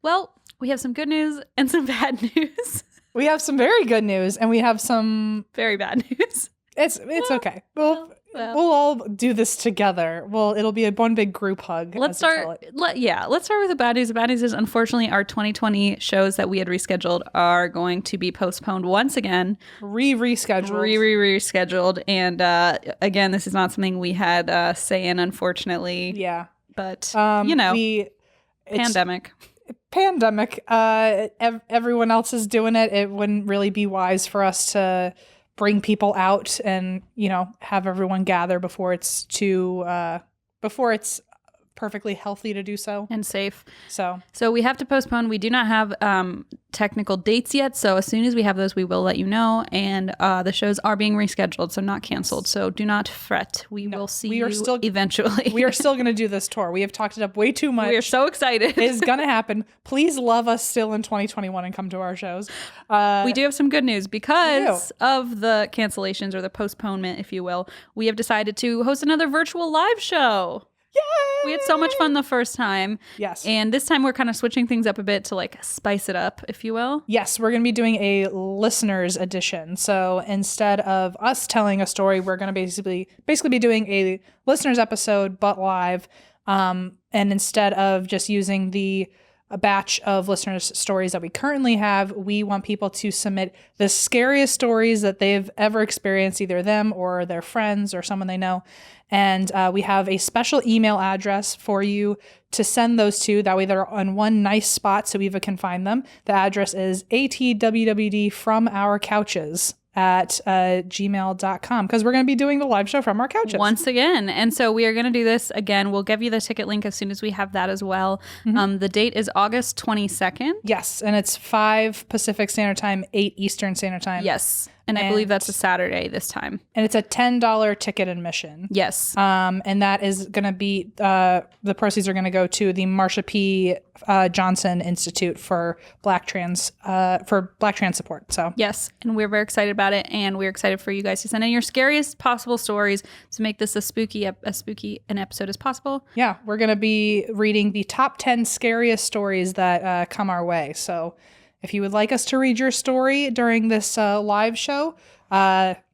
Well, we have some good news and some bad news. We have some very good news, and we have some very bad news. It's okay. We'll all do this together. It'll be one big group hug. Let's start. Let's start with the bad news. The bad news is, unfortunately, our 2020 shows that we had rescheduled are going to be postponed once again. Rescheduled. And again, this is not something we had say in, unfortunately. Yeah. But pandemic. Everyone else is doing it. It wouldn't really be wise for us to bring people out and, have everyone gather before it's perfectly healthy to do so. And safe. So we have to postpone. We do not have technical dates yet. So as soon as we have those, we will let you know. And the shows are being rescheduled, so not canceled. So do not fret. We will see you eventually. We are still going to do this tour. We have talked it up way too much. We are so excited. It is going to happen. Please love us still in 2021 and come to our shows. We do have some good news because of the cancellations or the postponement, if you will. We have decided to host another virtual live show. Yay! We had so much fun the first time. Yes. And this time we're kind of switching things up a bit to spice it up, if you will. Yes, we're going to be doing a listeners edition. So instead of us telling a story, we're going to basically be doing a listeners episode, but live. And instead of just using a batch of listeners' stories that we currently have, we want people to submit the scariest stories that they've ever experienced, either them or their friends or someone they know. And we have a special email address for you to send those to. That way they're on one nice spot so Eva can find them. The address is atwwd at gmail.com, because we're going to be doing the live show from our couches once again. And so we are going to do this again. We'll give you the ticket link as soon as we have that as well. Mm-hmm. The date is August 22nd. Yes, and it's 5 Pacific Standard Time, 8 Eastern Standard Time. Yes. And I believe that's a Saturday this time. And it's a $10 ticket admission. Yes. And that is going to be, the proceeds are going to go to the Marsha P. Johnson Institute for Black trans support. So yes, and we're very excited about it, and we're excited for you guys to send in your scariest possible stories to make this as spooky an episode as possible. Yeah, we're going to be reading the top 10 scariest stories that come our way. So if you would like us to read your story during this live show,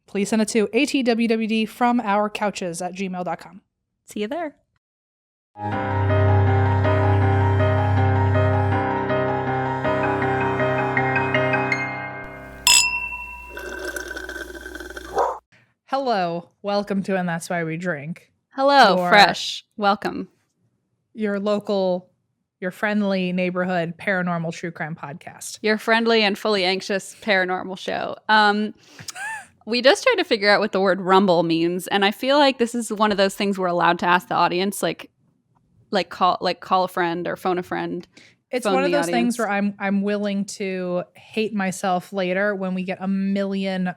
please send it to atwwd@gmail.com. See you there. Hello, welcome to And That's Why We Drink. Hello, fresh. Welcome. Your friendly neighborhood paranormal true crime podcast. Your friendly and fully anxious paranormal show. We just tried to figure out what the word rumble means, and I feel like this is one of those things we're allowed to ask the audience, call a friend or phone a friend. It's one of those things where I'm willing to hate myself later when we get a million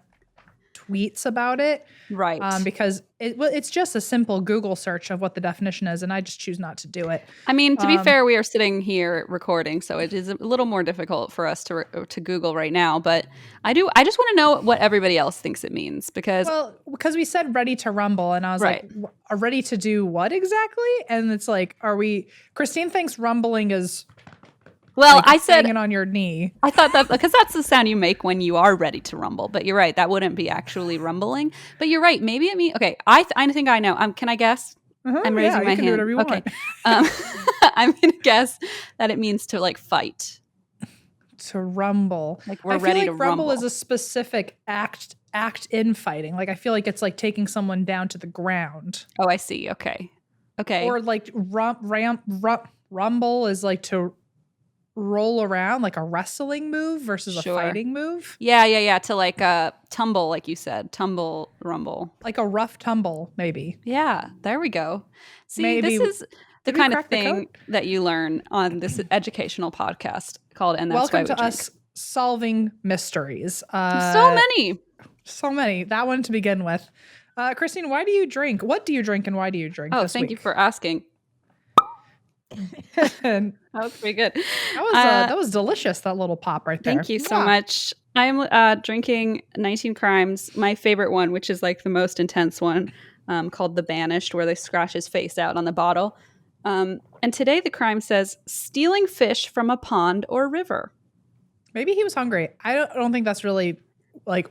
tweets about it, right? Because it's just a simple Google search of what the definition is, and I just choose not to do it. I mean, to be fair, we are sitting here recording, so it is a little more difficult for us to Google right now. But I just want to know what everybody else thinks it means, because we said ready to rumble, and I was like, ready to do what exactly? And it's like, Christine thinks rumbling is. Well, I said hanging on your knee. I thought that because that's the sound you make when you are ready to rumble. But you're right, that wouldn't be actually rumbling. But you're right, maybe it means. Okay, I think I know. Can I guess? I'm raising my hand. Do whatever you want. I'm gonna guess that it means to fight. To rumble, we're ready to rumble. Rumble is a specific act in fighting. I feel like it's taking someone down to the ground. Oh, I see. Okay. Or rumble is to roll around, like a wrestling move versus a fighting move. Yeah. To tumble, like you said, tumble, rumble, like a rough tumble, maybe. Yeah, there we go. See, maybe, this is the kind of thing that you learn on this educational podcast called "And That's Why We Drink." Welcome to us solving mysteries. So many. That one to begin with. Christine, why do you drink? What do you drink, and why do you drink? Thank you for asking. That was pretty good. That was delicious, that little pop right there. Thank you so much. I'm drinking 19 Crimes, my favorite one, which is the most intense one, called The Banished, where they scratch his face out on the bottle. And today the crime says stealing fish from a pond or river. Maybe he was hungry. I don't think that's really like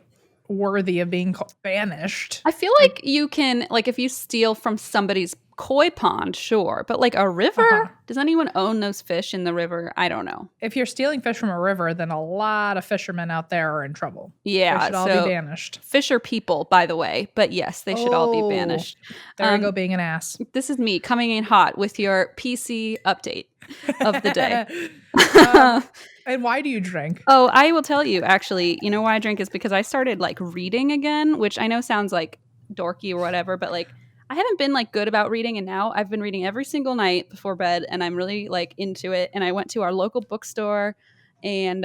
worthy of being banished. I feel like you can, like, if you steal from somebody's koi pond, sure, but like a river, does anyone own those fish in the river? I don't know. If you're stealing fish from a river, then a lot of fishermen out there are in trouble. Yeah, they should all be banished. Fish are people, by the way, but yes, they should all be banished. There I go, being an ass. This is me coming in hot with your PC update of the day. And why do you drink? Oh, I will tell you, actually. You know why I drink is because I started like reading again, which I know sounds like dorky or whatever, but like I haven't been like good about reading, and now I've been reading every single night before bed, and I'm really like into it. And I went to our local bookstore, and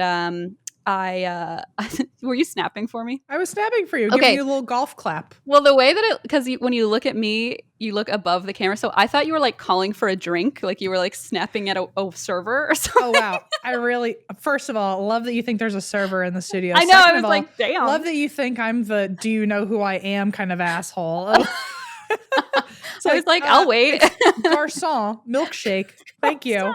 were you snapping for me? I was snapping for you, okay. Giving you a little golf clap. Well, the way that because when you look at me, you look above the camera, so I thought you were like calling for a drink, like you were like snapping at a server or something. Oh wow! I really, first of all, love that you think there's a server in the studio. I know. Second I was like, damn. Love that you think I'm the "Do you know who I am" kind of asshole. So I was like, I'll wait. Garçon, milkshake. Thank you.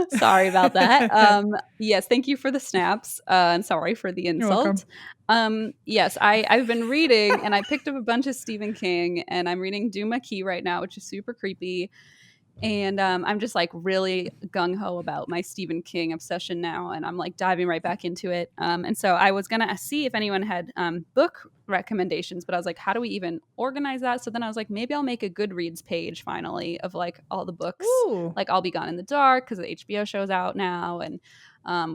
Sorry about that. Yes, thank you for the snaps. And sorry for the insult. Yes, I've been reading, and I picked up a bunch of Stephen King, and I'm reading Duma Key right now, which is super creepy. And I'm just like really gung-ho about my Stephen King obsession now, and I'm like diving right back into it. And so I was gonna see if anyone had book recommendations, but I was like, how do we even organize that? So then I was like, maybe I'll make a Goodreads page finally of like all the books. Ooh. Like I'll Be Gone in the Dark because the HBO show's out now, and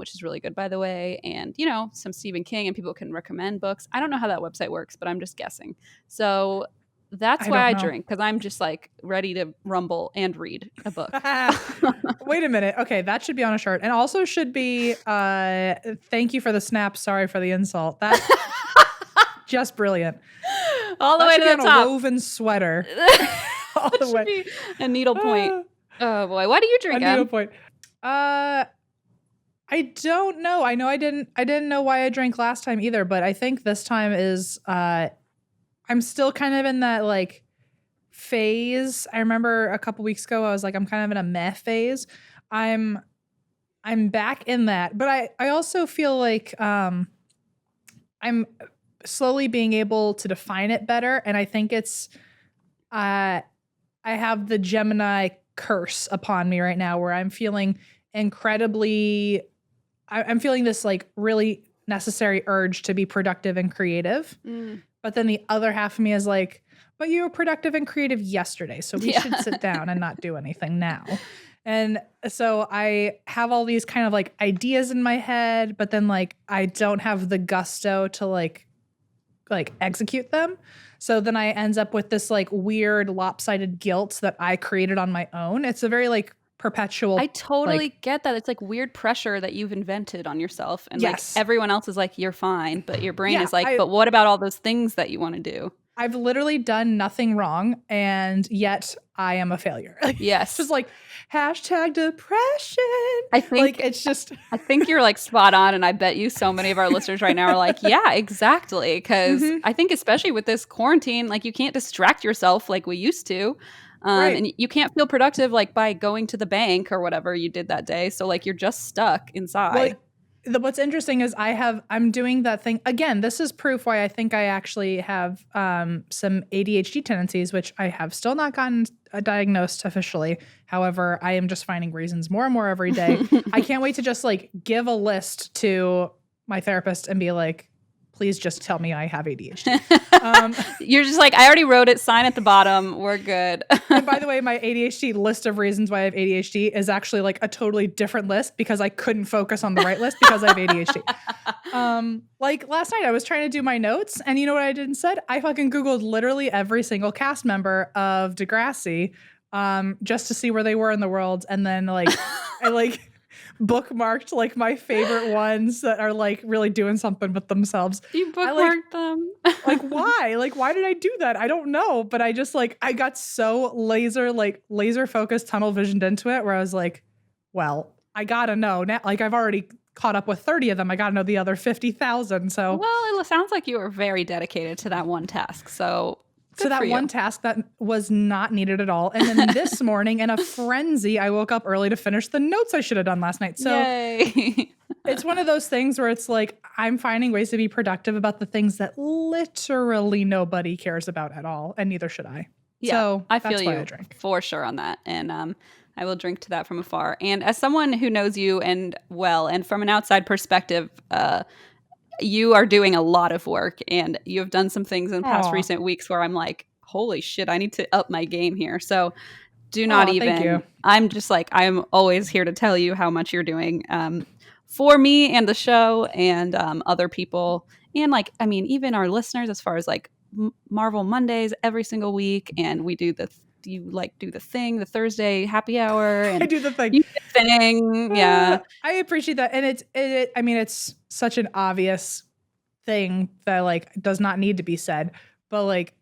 which is really good, by the way. And you know, some Stephen King, and people can recommend books. I don't know how that website works, but I'm just guessing. So that's why I drink, because I'm just like ready to rumble and read a book. Wait a minute. Okay, that should be on a shirt, and also should be thank you for the snap. Sorry for the insult. That just brilliant. All the way to the top. A woven sweater. All the way. Be a needlepoint. Oh boy, why do you drink? A needlepoint. I don't know. I know I didn't know why I drank last time either, but I think this time is I'm still kind of in that like phase. I remember a couple weeks ago I was like, I'm kind of in a meh phase. I'm back in that, but I also feel like I'm slowly being able to define it better, and I think it's I have the Gemini curse upon me right now, where I'm feeling incredibly I'm feeling this like really necessary urge to be productive and creative. But then the other half of me is like, but you were productive and creative yesterday, so we should sit down and not do anything now. And so I have all these kind of like ideas in my head, but then like I don't have the gusto to like execute them. So then I ends up with this like weird lopsided guilt that I created on my own. It's a very like perpetual. I totally get that. It's like weird pressure that you've invented on yourself, and like everyone else is like, you're fine, but your brain is like, but what about all those things that you want to do? I've literally done nothing wrong, and yet I am a failure. Yes. It's just like #depression. I think like it's just I think you're like spot on, and I bet you so many of our listeners right now are like, yeah, exactly. Because I think especially with this quarantine, like you can't distract yourself like we used to. And you can't feel productive like by going to the bank or whatever you did that day. So like you're just stuck inside. What's interesting is I'm doing that thing again. This is proof why I think I actually have some ADHD tendencies, which I have still not gotten diagnosed officially. However, I am just finding reasons more and more every day. I can't wait to just like give a list to my therapist and be like, please just tell me I have ADHD. You're just like, I already wrote it, sign at the bottom, we're good. And by the way, my ADHD list of reasons why I have ADHD is actually like a totally different list because I couldn't focus on the right list because I have ADHD. Like last night I was trying to do my notes, and you know what I did instead? I fucking Googled literally every single cast member of Degrassi just to see where they were in the world. And then like, I like bookmarked like my favorite ones that are like really doing something with themselves. You bookmarked them. Like why? Like why did I do that? I don't know, but I just like I got so laser focused, tunnel visioned into it where I was like, well, I gotta know now. Like I've already caught up with 30 of them. I gotta know the other 50,000. So well, it sounds like you were very dedicated to that one task. So So that one task that was not needed at all. And then this morning in a frenzy, I woke up early to finish the notes I should have done last night. So Yay. It's one of those things where it's like, I'm finding ways to be productive about the things that literally nobody cares about at all. And neither should I. Yeah, so I feel that's why you I drink. for sure on that. And I will drink to that from afar. And as someone who knows you and from an outside perspective, you are doing a lot of work, and you have done some things in past recent weeks where I'm like, holy shit, I need to up my game here. So do not even. Thank you. I'm just like, I'm always here to tell you how much you're doing for me and the show and other people. And like, I mean, even our listeners, as far as like Marvel Mondays every single week. And we do you like do the thing, the Thursday happy hour. And I do the thing. You do the thing. Yeah. I appreciate that. And I mean, it's such an obvious thing that like does not need to be said, but like,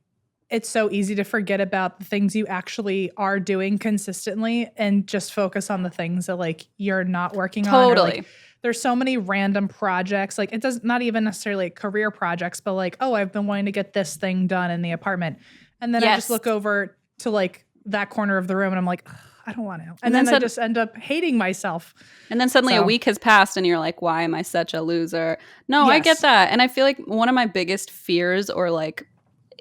it's so easy to forget about the things you actually are doing consistently and just focus on the things that like you're not working on. Totally. Like, there's so many random projects. Like it does not even necessarily career projects, but like, oh, I've been wanting to get this thing done in the apartment. And then I just look over to like that corner of the room and I'm like, I don't want to. And then I just end up hating myself. And then suddenly a week has passed and you're like, why am I such a loser? No, I get that. And I feel like one of my biggest fears or like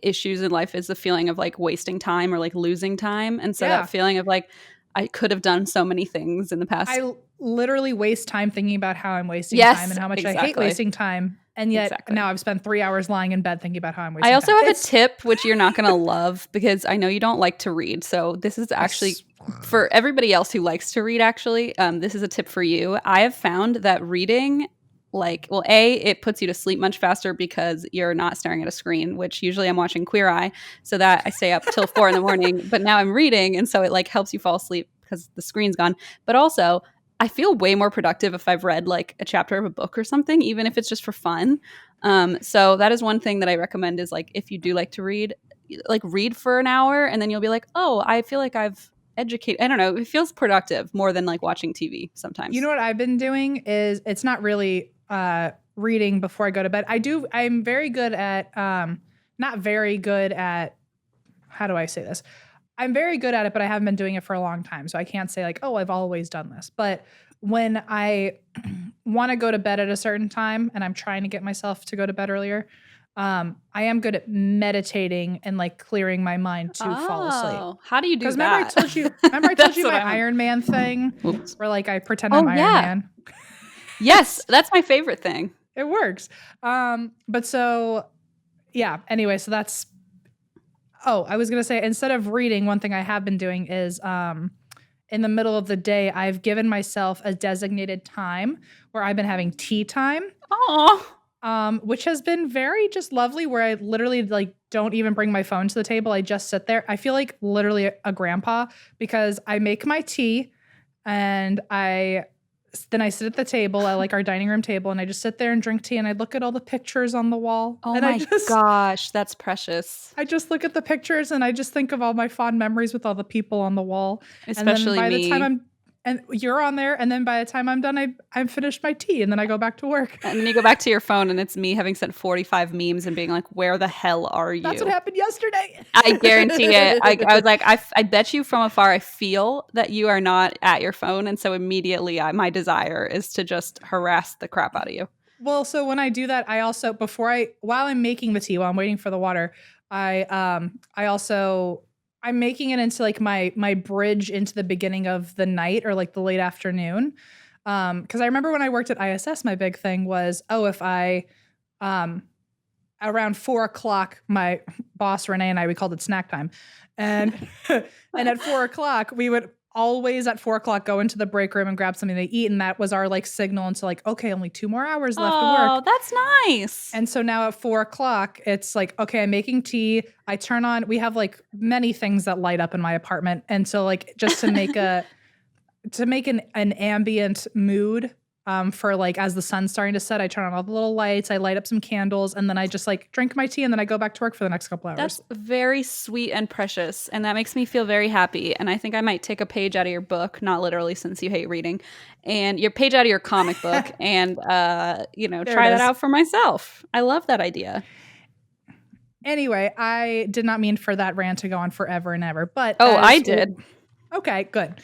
issues in life is the feeling of like wasting time or like losing time. And so that feeling of like, I could have done so many things in the past. I literally waste time thinking about how I'm wasting time and how much I hate wasting time. And yet now I've spent 3 hours lying in bed thinking about how I'm wasting time. I also have a tip, which you're not going to love because I know you don't like to read. So this is actually for everybody else who likes to read, actually, this is a tip for you. I have found that reading it puts you to sleep much faster because you're not staring at a screen, which usually I'm watching Queer Eye so that I stay up till 4 a.m. But now I'm reading. And so it like helps you fall asleep because the screen's gone. But also I feel way more productive if I've read like a chapter of a book or something, even if it's just for fun. So that is one thing that I recommend is like, if you do like to read, like read for an hour and then you'll be like, oh, I feel like I've educated. I don't know. It feels productive more than like watching TV sometimes. You know what I've been doing is it's not really reading before I go to bed. I'm very good at, not very good at, how do I say this? I'm very good at it, but I haven't been doing it for a long time. So I can't say like, oh, I've always done this. But when I want to go to bed at a certain time and I'm trying to get myself to go to bed earlier, I am good at meditating and like clearing my mind to fall asleep. How do you do that? Remember I told you my Iron Man thing? Oops. Where like I pretend I'm Iron Man? Yes, that's my favorite thing. It works. But so, yeah. Anyway, so that's... Oh, I was going to say, instead of reading, one thing I have been doing is in the middle of the day, I've given myself a designated time where I've been having tea time. Which has been very just lovely, where I literally like don't even bring my phone to the table. I just sit there. I feel like literally a grandpa because I make my tea and then I sit at the table at like our dining room table and I just sit there and drink tea and I look at all the pictures on the wall. Oh my gosh, that's precious. I just look at the pictures and I just think of all my fond memories with all the people on the wall. Especially and then by me. the time and you're on there, and then by the time I'm done, I'm finished my tea, and then I go back to work. And then you go back to your phone, and it's me having sent 45 memes and being like, where the hell are you? That's what happened yesterday. I guarantee it. I was like, I bet you from afar, I feel that you are not at your phone, and so immediately my desire is to just harass the crap out of you. Well, so when I do that, I also, while I'm making the tea, while I'm waiting for the water, I'm making it into like my bridge into the beginning of the night or like the late afternoon. Because I remember when I worked at ISS, my big thing was, if I, around 4 o'clock, my boss, Renee, and we called it snack time. And, and at 4 o'clock, we would always at 4 o'clock go into the break room and grab something to eat. And that was our like signal into like, okay, only 2 more hours left to work. Oh, that's nice. And so now at 4 o'clock, it's like, okay, I'm making tea. I turn on, we have like many things that light up in my apartment. And so like just to make an ambient mood for like as the sun's starting to set, I turn on all the little lights, I light up some candles, and then I just like drink my tea and then I go back to work for the next couple hours. That's very sweet and precious, and that makes me feel very happy. And I think I might take a page out of your book, not literally since you hate reading, and your page out of your comic book and try that out for myself. I love that idea. Anyway, I did not mean for that rant to go on forever and ever, but I did. Okay, good.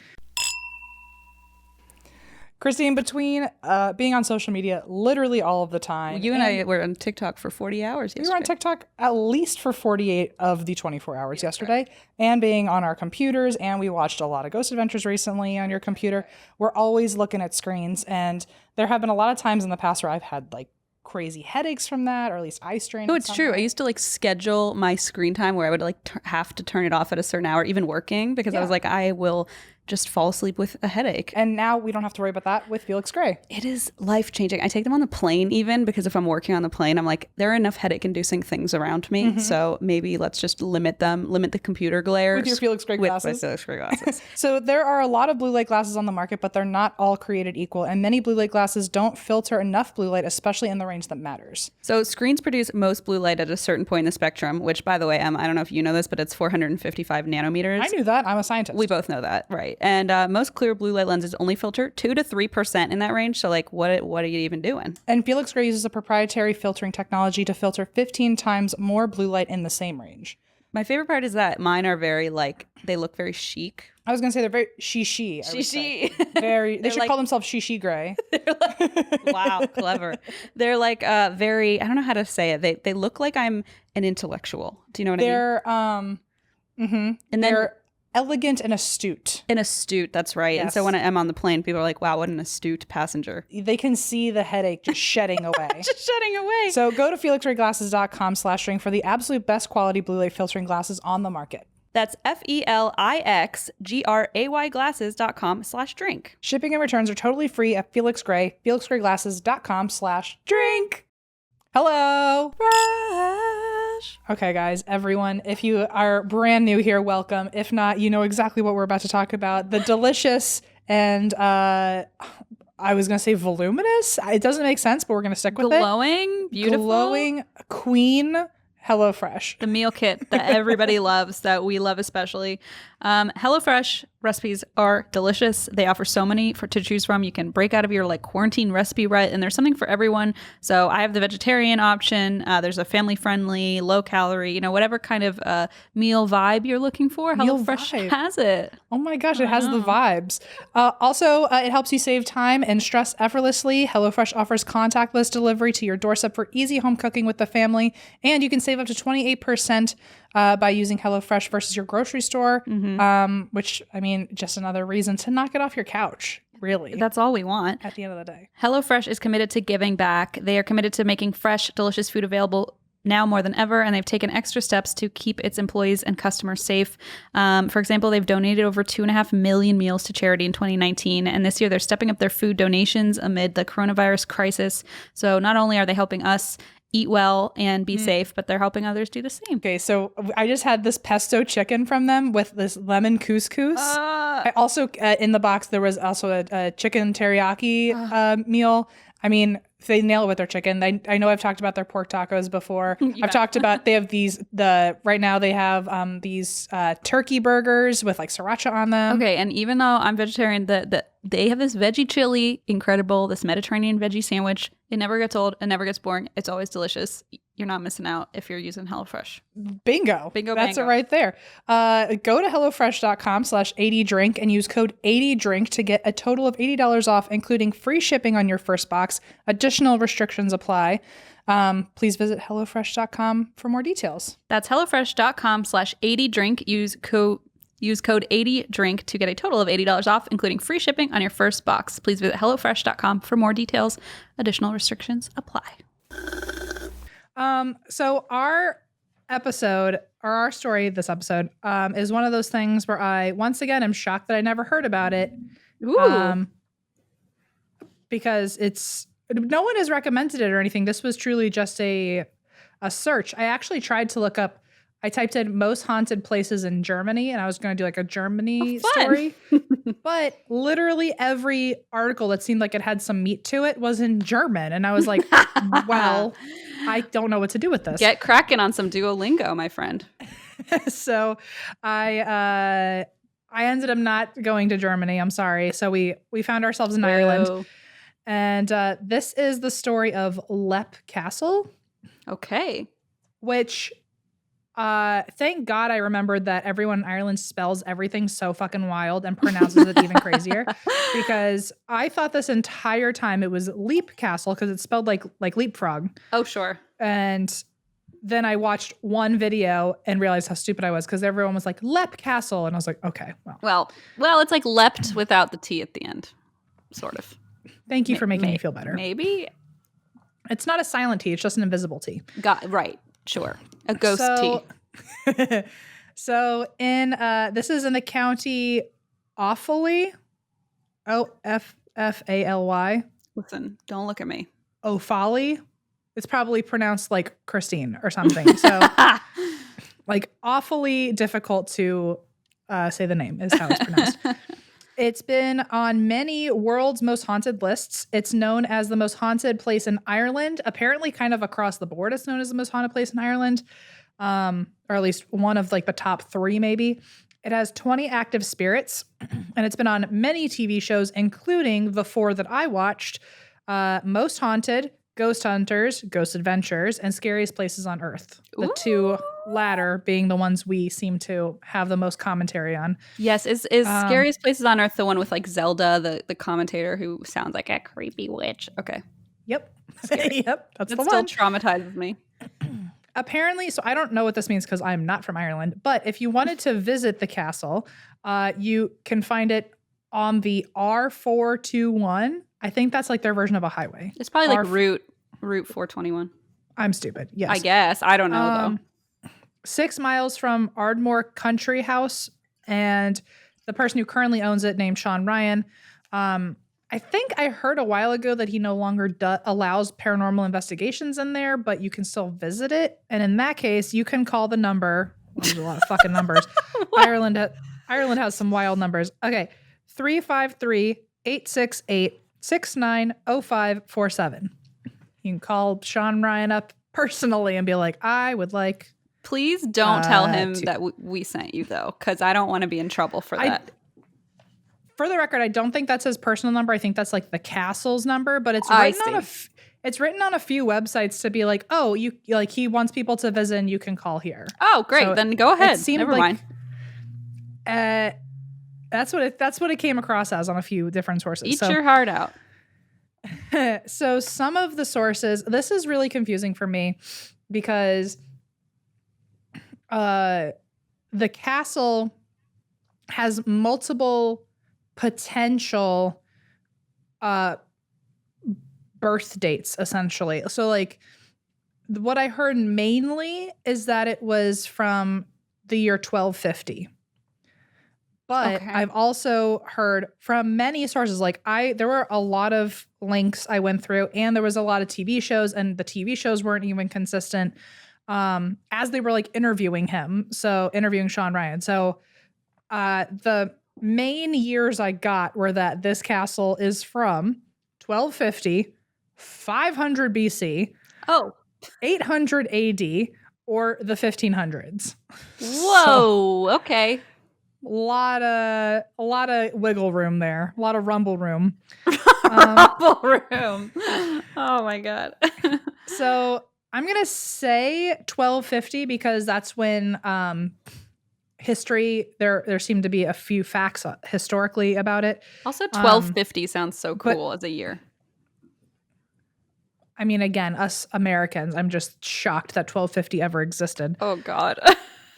Christine, between being on social media literally all of the time. You and I were on TikTok for 40 hours yesterday. We were on TikTok at least for 48 of the 24 hours yesterday. Correct. And being on our computers, and we watched a lot of Ghost Adventures recently on your computer. We're always looking at screens, and there have been a lot of times in the past where I've had like crazy headaches from that, or at least eye strain. No, it's true. I used to like schedule my screen time where I would like have to turn it off at a certain hour, even working, because I was like, I will just fall asleep with a headache. And now we don't have to worry about that with Felix Gray. It is life-changing. I take them on the plane even, because if I'm working on the plane, I'm like, there are enough headache-inducing things around me, so maybe let's just limit the computer glares. With your Felix Gray glasses. With my Felix Gray glasses. So there are a lot of blue light glasses on the market, but they're not all created equal, and many blue light glasses don't filter enough blue light, especially in the range that matters. So screens produce most blue light at a certain point in the spectrum, which, by the way, I don't know if you know this, but it's 455 nanometers. I knew that. I'm a scientist. We both know that, right? And most clear blue light lenses only filter 2 to 3% in that range. So, like, what are you even doing? And Felix Gray uses a proprietary filtering technology to filter 15 times more blue light in the same range. My favorite part is that mine are very, like, they look very chic. I was going to say they're very she. They should call themselves she Gray. They're like, wow, clever. They're like very, I don't know how to say it. They look like I'm an intellectual. Do you know what I mean? And they're elegant and astute. That's right. Yes. And so when I'm on the plane, people are like, wow, what an astute passenger. They can see the headache just shedding away. Just shedding away. So go to felixrayglasses.com/drink for the absolute best quality blue light filtering glasses on the market. That's FELIXGRAY glasses.com/drink. Shipping and returns are totally free at Felix Gray, felixrayglasses.com/drink. Hello. Fresh. Okay, guys, everyone, if you are brand new here, welcome. If not, you know exactly what we're about to talk about. The delicious and I was going to say voluminous. It doesn't make sense, but we're going to stick with Glowing, beautiful. Glowing Queen HelloFresh. The meal kit that everybody loves, that we love especially. HelloFresh recipes are delicious. They offer so many to choose from. You can break out of your like quarantine recipe rut, and there's something for everyone. So I have the vegetarian option. There's a family-friendly, low-calorie, whatever kind of meal vibe you're looking for. HelloFresh has it. Oh my gosh, it has the vibes. Also, it helps you save time and stress effortlessly. HelloFresh offers contactless delivery to your doorstep for easy home cooking with the family, and you can save up to 28% by using HelloFresh versus your grocery store, which, I mean, just another reason to knock it off your couch, really. That's all we want. At the end of the day. HelloFresh is committed to giving back. They are committed to making fresh, delicious food available now more than ever, and they've taken extra steps to keep its employees and customers safe. For example, they've donated over 2.5 million meals to charity in 2019, and this year they're stepping up their food donations amid the coronavirus crisis. So not only are they helping us eat well and be safe, but they're helping others do the same. Okay, so I just had this pesto chicken from them with this lemon couscous. I also, in the box, there was also a chicken teriyaki meal. I mean, they nail it with their chicken. I know I've talked about their pork tacos before. Yeah. I've talked about, they have right now they have these turkey burgers with like sriracha on them. Okay, and even though I'm vegetarian, they have this veggie chili, incredible, this Mediterranean veggie sandwich. It never gets old. It never gets boring. It's always delicious. You're not missing out if you're using HelloFresh. Bingo. That's it right there. Go to HelloFresh.com/80drink and use code 80drink to get a total of $80 off, including free shipping on your first box. Additional restrictions apply. Please visit HelloFresh.com for more details. That's HelloFresh.com/80drink. Use code 80drink to get a total of $80 off, including free shipping on your first box. Please visit HelloFresh.com for more details. Additional restrictions apply. So our episode, or our story this episode, is one of those things where I, once again, am shocked that I never heard about it. Ooh. Because no one has recommended it or anything. This was truly just a search. I actually tried to look up, I typed in most haunted places in Germany, and I was going to do like a Germany story. But literally every article that seemed like it had some meat to it was in German. And I was like, well, I don't know what to do with this. Get cracking on some Duolingo, my friend. So I ended up not going to Germany. I'm sorry. So we found ourselves in Ireland. And this is the story of Leap Castle. Okay. Which Thank God I remembered that everyone in Ireland spells everything so fucking wild and pronounces it even crazier, because I thought this entire time it was Leap Castle because it's spelled like leapfrog. Oh, sure. And then I watched one video and realized how stupid I was because everyone was like Lep Castle, and I was like, okay, well, it's like leapt without the T at the end, sort of. Thank you for making me feel better. Maybe it's not a silent T; it's just an invisible T. Right. Sure. A ghost T. So in this is in the county Offaly, Offaly. Listen, don't look at me. Offaly. It's probably pronounced like Christine or something. So like awfully difficult to say the name is how it's pronounced. It's been on many world's most haunted lists. It's known as the most haunted place in Ireland. Apparently kind of across the board, it's known as the most haunted place in Ireland. Or at least one of like the top 3 maybe. It has 20 active spirits, and it's been on many TV shows, including the 4 that I watched, Most Haunted, Ghost Hunters, Ghost Adventures, and Scariest Places on Earth. The Ooh. 2 latter being the ones we seem to have the most commentary on. Yes, is Scariest Places on Earth the one with like Zelda, the commentator who sounds like a creepy witch? Okay. Yep. Yep. That's the one. Still traumatizes me. Apparently, so I don't know what this means because I'm not from Ireland, but if you wanted to visit the castle, you can find it on the R421. I think that's like their version of a highway. It's probably like Route 421. I'm stupid. Yes. I guess. I don't know though. 6 miles from Ardmore Country House, and the person who currently owns it, named Sean Ryan, I think I heard a while ago that he no longer allows paranormal investigations in there, but you can still visit it. And in that case, you can call the number. Well, there's a lot of fucking numbers. Ireland has some wild numbers. Okay. 353-868-690547. You can call Sean Ryan up personally and be like, I would like. Please don't tell him that we sent you, though, because I don't want to be in trouble for that. For the record, I don't think that's his personal number. I think that's like the castle's number, but it's written on a few websites to be like, oh, you like he wants people to visit and you can call here. Oh, great. So then go ahead. Never mind. That's what it came across as on a few different sources. Eat your heart out. So some of the sources, this is really confusing for me because the castle has multiple potential birth dates, essentially. So like what I heard mainly is that it was from the year 1250. But okay. I've also heard from many sources, like there were a lot of links I went through, and there was a lot of TV shows, and the TV shows weren't even consistent as they were like interviewing Sean Ryan. So the main years I got were that this castle is from 1250, 500 BC, 800 AD, or the 1500s. Whoa, okay. A lot of wiggle room there. A lot of rumble room. Rumble room. Oh my God. So I'm going to say 1250 because that's when history, there seem to be a few facts historically about it. Also 1250 sounds so cool as a year. I mean, again, us Americans, I'm just shocked that 1250 ever existed. Oh God.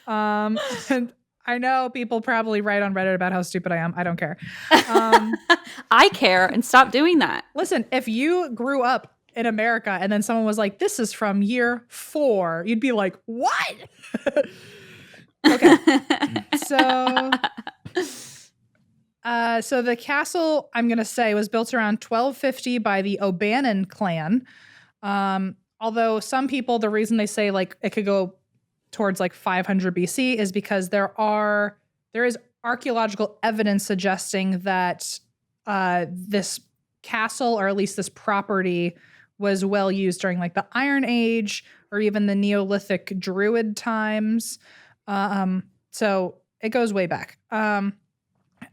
And I know people probably write on Reddit about how stupid I am. I don't care. I care, and stop doing that. Listen, if you grew up in America and then someone was like, this is from year 4, you'd be like, what? Okay. So the castle, I'm going to say, was built around 1250 by the O'Bannon clan. Although some people, the reason they say like it could go towards like 500 BC is because there is archaeological evidence suggesting that this castle, or at least this property, was well used during like the Iron Age or even the Neolithic Druid times. So it goes way back.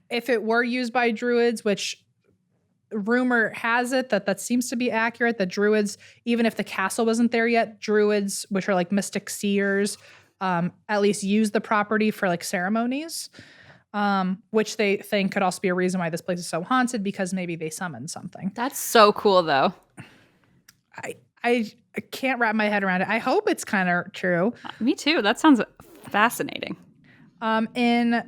If it were used by Druids, which rumor has it that seems to be accurate, that Druids, even if the castle wasn't there yet, Druids, which are like mystic seers, at least use the property for like ceremonies, which they think could also be a reason why this place is so haunted, because maybe they summoned something. That's so cool, though. I can't wrap my head around it. I hope it's kind of true. Me too. That sounds fascinating. In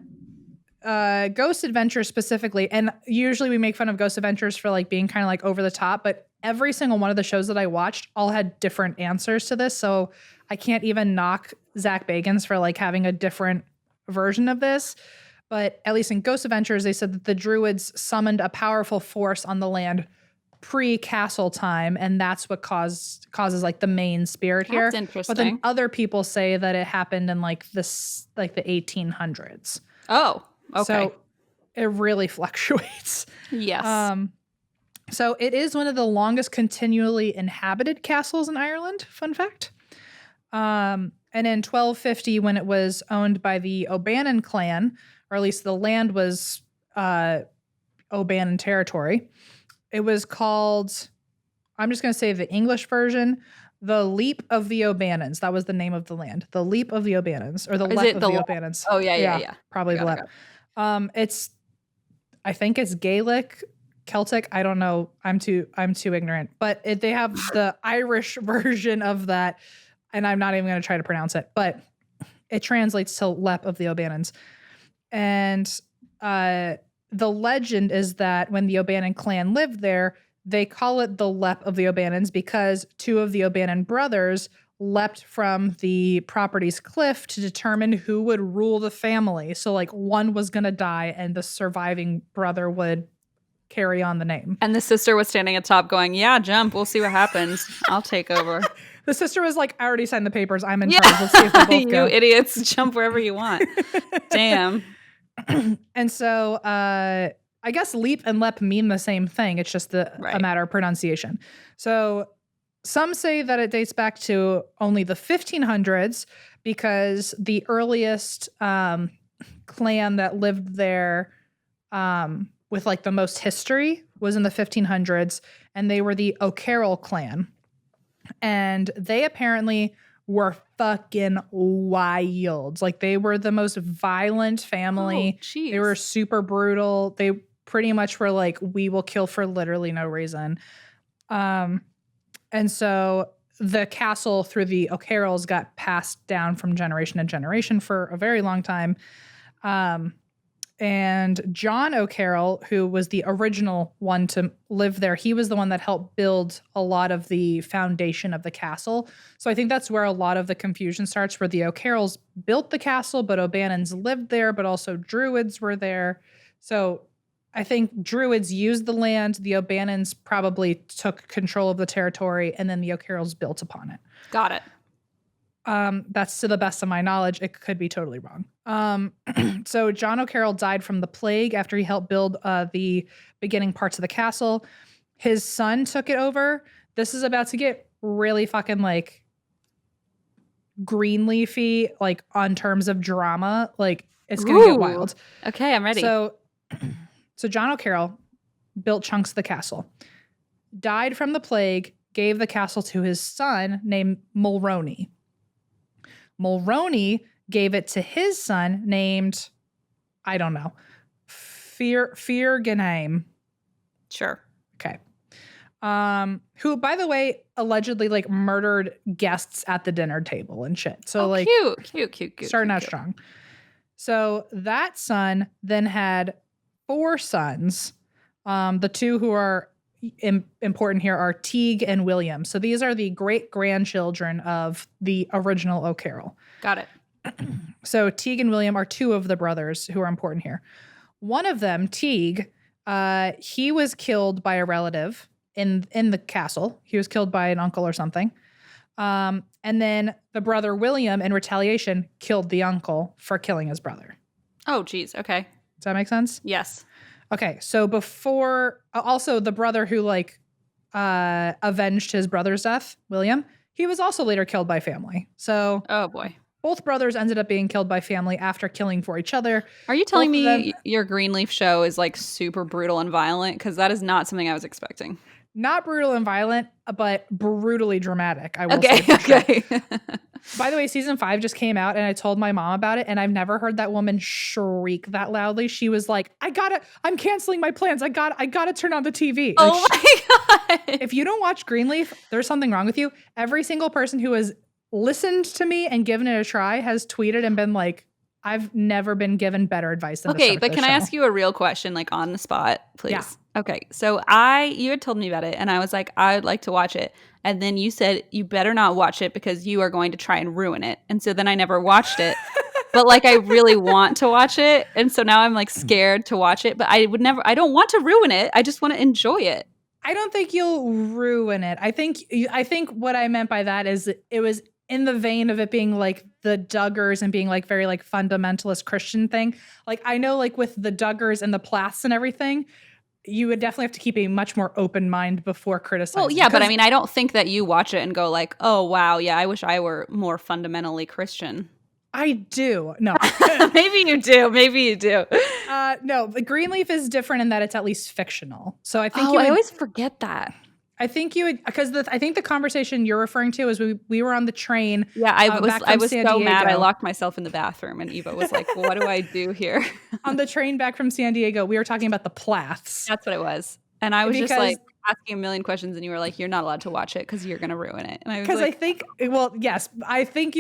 Ghost Adventures specifically, and usually we make fun of Ghost Adventures for like being kind of like over the top, but every single one of the shows that I watched all had different answers to this. So I can't even knock Zach Bagans for like having a different version of this. But at least in Ghost Adventures, they said that the Druids summoned a powerful force on the land pre-castle time, and that's what causes like the main spirit here. That's interesting. But then other people say that it happened in like the 1800s. Oh, okay. So it really fluctuates. Yes. So it is one of the longest continually inhabited castles in Ireland. Fun fact. And in 1250, when it was owned by the O'Bannon clan, or at least the land was O'Bannon territory, it was called, I'm just going to say the English version, the Leap of the O'Bannons. That was the name of the land. The Leap of the O'Bannons, or the Leap of the O'Bannons. Oh, yeah. Probably the Leap. I think it's Gaelic, Celtic. I don't know. I'm too ignorant. But they have the Irish version of that, and I'm not even going to try to pronounce it. But it translates to Leap of the O'Bannons. And the legend is that when the O'Bannon clan lived there, they call it the Leap of the O'Bannons because two of the O'Bannon brothers leapt from the property's cliff to determine who would rule the family. So like one was going to die and the surviving brother would carry on the name. And the sister was standing at top going, yeah, jump. We'll see what happens. I'll take over. The sister was like, I already signed the papers. I'm in charge. Let's see if they both go. You idiots, jump wherever you want. Damn. And so I guess leap and lep mean the same thing. It's just a matter of pronunciation. So some say that it dates back to only the 1500s because the earliest clan that lived there with like the most history was in the 1500s, and they were the O'Carroll clan. And they apparently were fucking wild. Like they were the most violent family. They were super brutal. They pretty much were like, we will kill for literally no reason. And so the castle through the O'Carrolls got passed down from generation to generation for a very long time. And John O'Carroll, who was the original one to live there, he was the one that helped build a lot of the foundation of the castle. So I think that's where a lot of the confusion starts, where the O'Carrolls built the castle, but O'Bannons lived there, but also Druids were there. So I think Druids used the land. The O'Bannons probably took control of the territory, and then the O'Carrolls built upon it. Got it. That's to the best of my knowledge. It could be totally wrong. So John O'Carroll died from the plague after he helped build the beginning parts of the castle. His son took it over. This is about to get really fucking like Greenleafy, like on terms of drama. Like it's gonna get wild. Okay, I'm ready. So John O'Carroll built chunks of the castle, died from the plague, gave the castle to his son named Mulroney. Mulroney gave it to his son named, I don't know, Fearganheim. Sure. Okay. Who, by the way, allegedly like murdered guests at the dinner table and shit. So like cute. Starting out strong. So that son then had 4 sons. The 2 who are important here are Teague and William. So these are the great grandchildren of the original O'Carroll. Got it. So Teague and William are 2 of the brothers who are important here. One of them, Teague, he was killed by a relative in the castle. He was killed by an uncle or something. And then the brother William, in retaliation, killed the uncle for killing his brother. Oh, geez. Okay. Does that make sense? Yes. Okay. So before, also the brother who like avenged his brother's death, William, he was also later killed by family. So oh boy. Both brothers ended up being killed by family after killing for each other. Are you telling me your Greenleaf show is like super brutal and violent? Because that is not something I was expecting. Not brutal and violent, but brutally dramatic. I will say. Okay. By the way, season 5 just came out and I told my mom about it and I've never heard that woman shriek that loudly. She was like, I'm canceling my plans. I gotta turn on the TV. Oh my God. If you don't watch Greenleaf, there's something wrong with you. Every single person who has listened to me and given it a try has tweeted and been like, I've never been given better advice than Okay, but can I ask you a real question, like on the spot, please? Yeah. Okay, so you had told me about it and I was like, I would like to watch it. And then you said you better not watch it because you are going to try and ruin it. And so then I never watched it. But like I really want to watch it. And so now I'm like scared to watch it. But I don't want to ruin it. I just want to enjoy it. I don't think you'll ruin it. I think what I meant by that is it was in the vein of it being like the Duggars and being like very like fundamentalist Christian thing. Like I know like with the Duggars and the Plaths and everything, you would definitely have to keep a much more open mind before criticizing. Well, yeah, but I mean, I don't think that you watch it and go like, oh, wow, yeah, I wish I were more fundamentally Christian. I do. No. Maybe you do. No, the Greenleaf is different in that it's at least fictional. So I think I always forget that. I think you would, because I think the conversation you're referring to is we were on the train. Yeah, I was so mad. I locked myself in the bathroom, and Eva was like, well, "What do I do here?" On the train back from San Diego, we were talking about the Plaths. That's what it was, and I was just like asking a million questions, and you were like, "You're not allowed to watch it because you're going to ruin it." And I was like, I think, well, yes, I think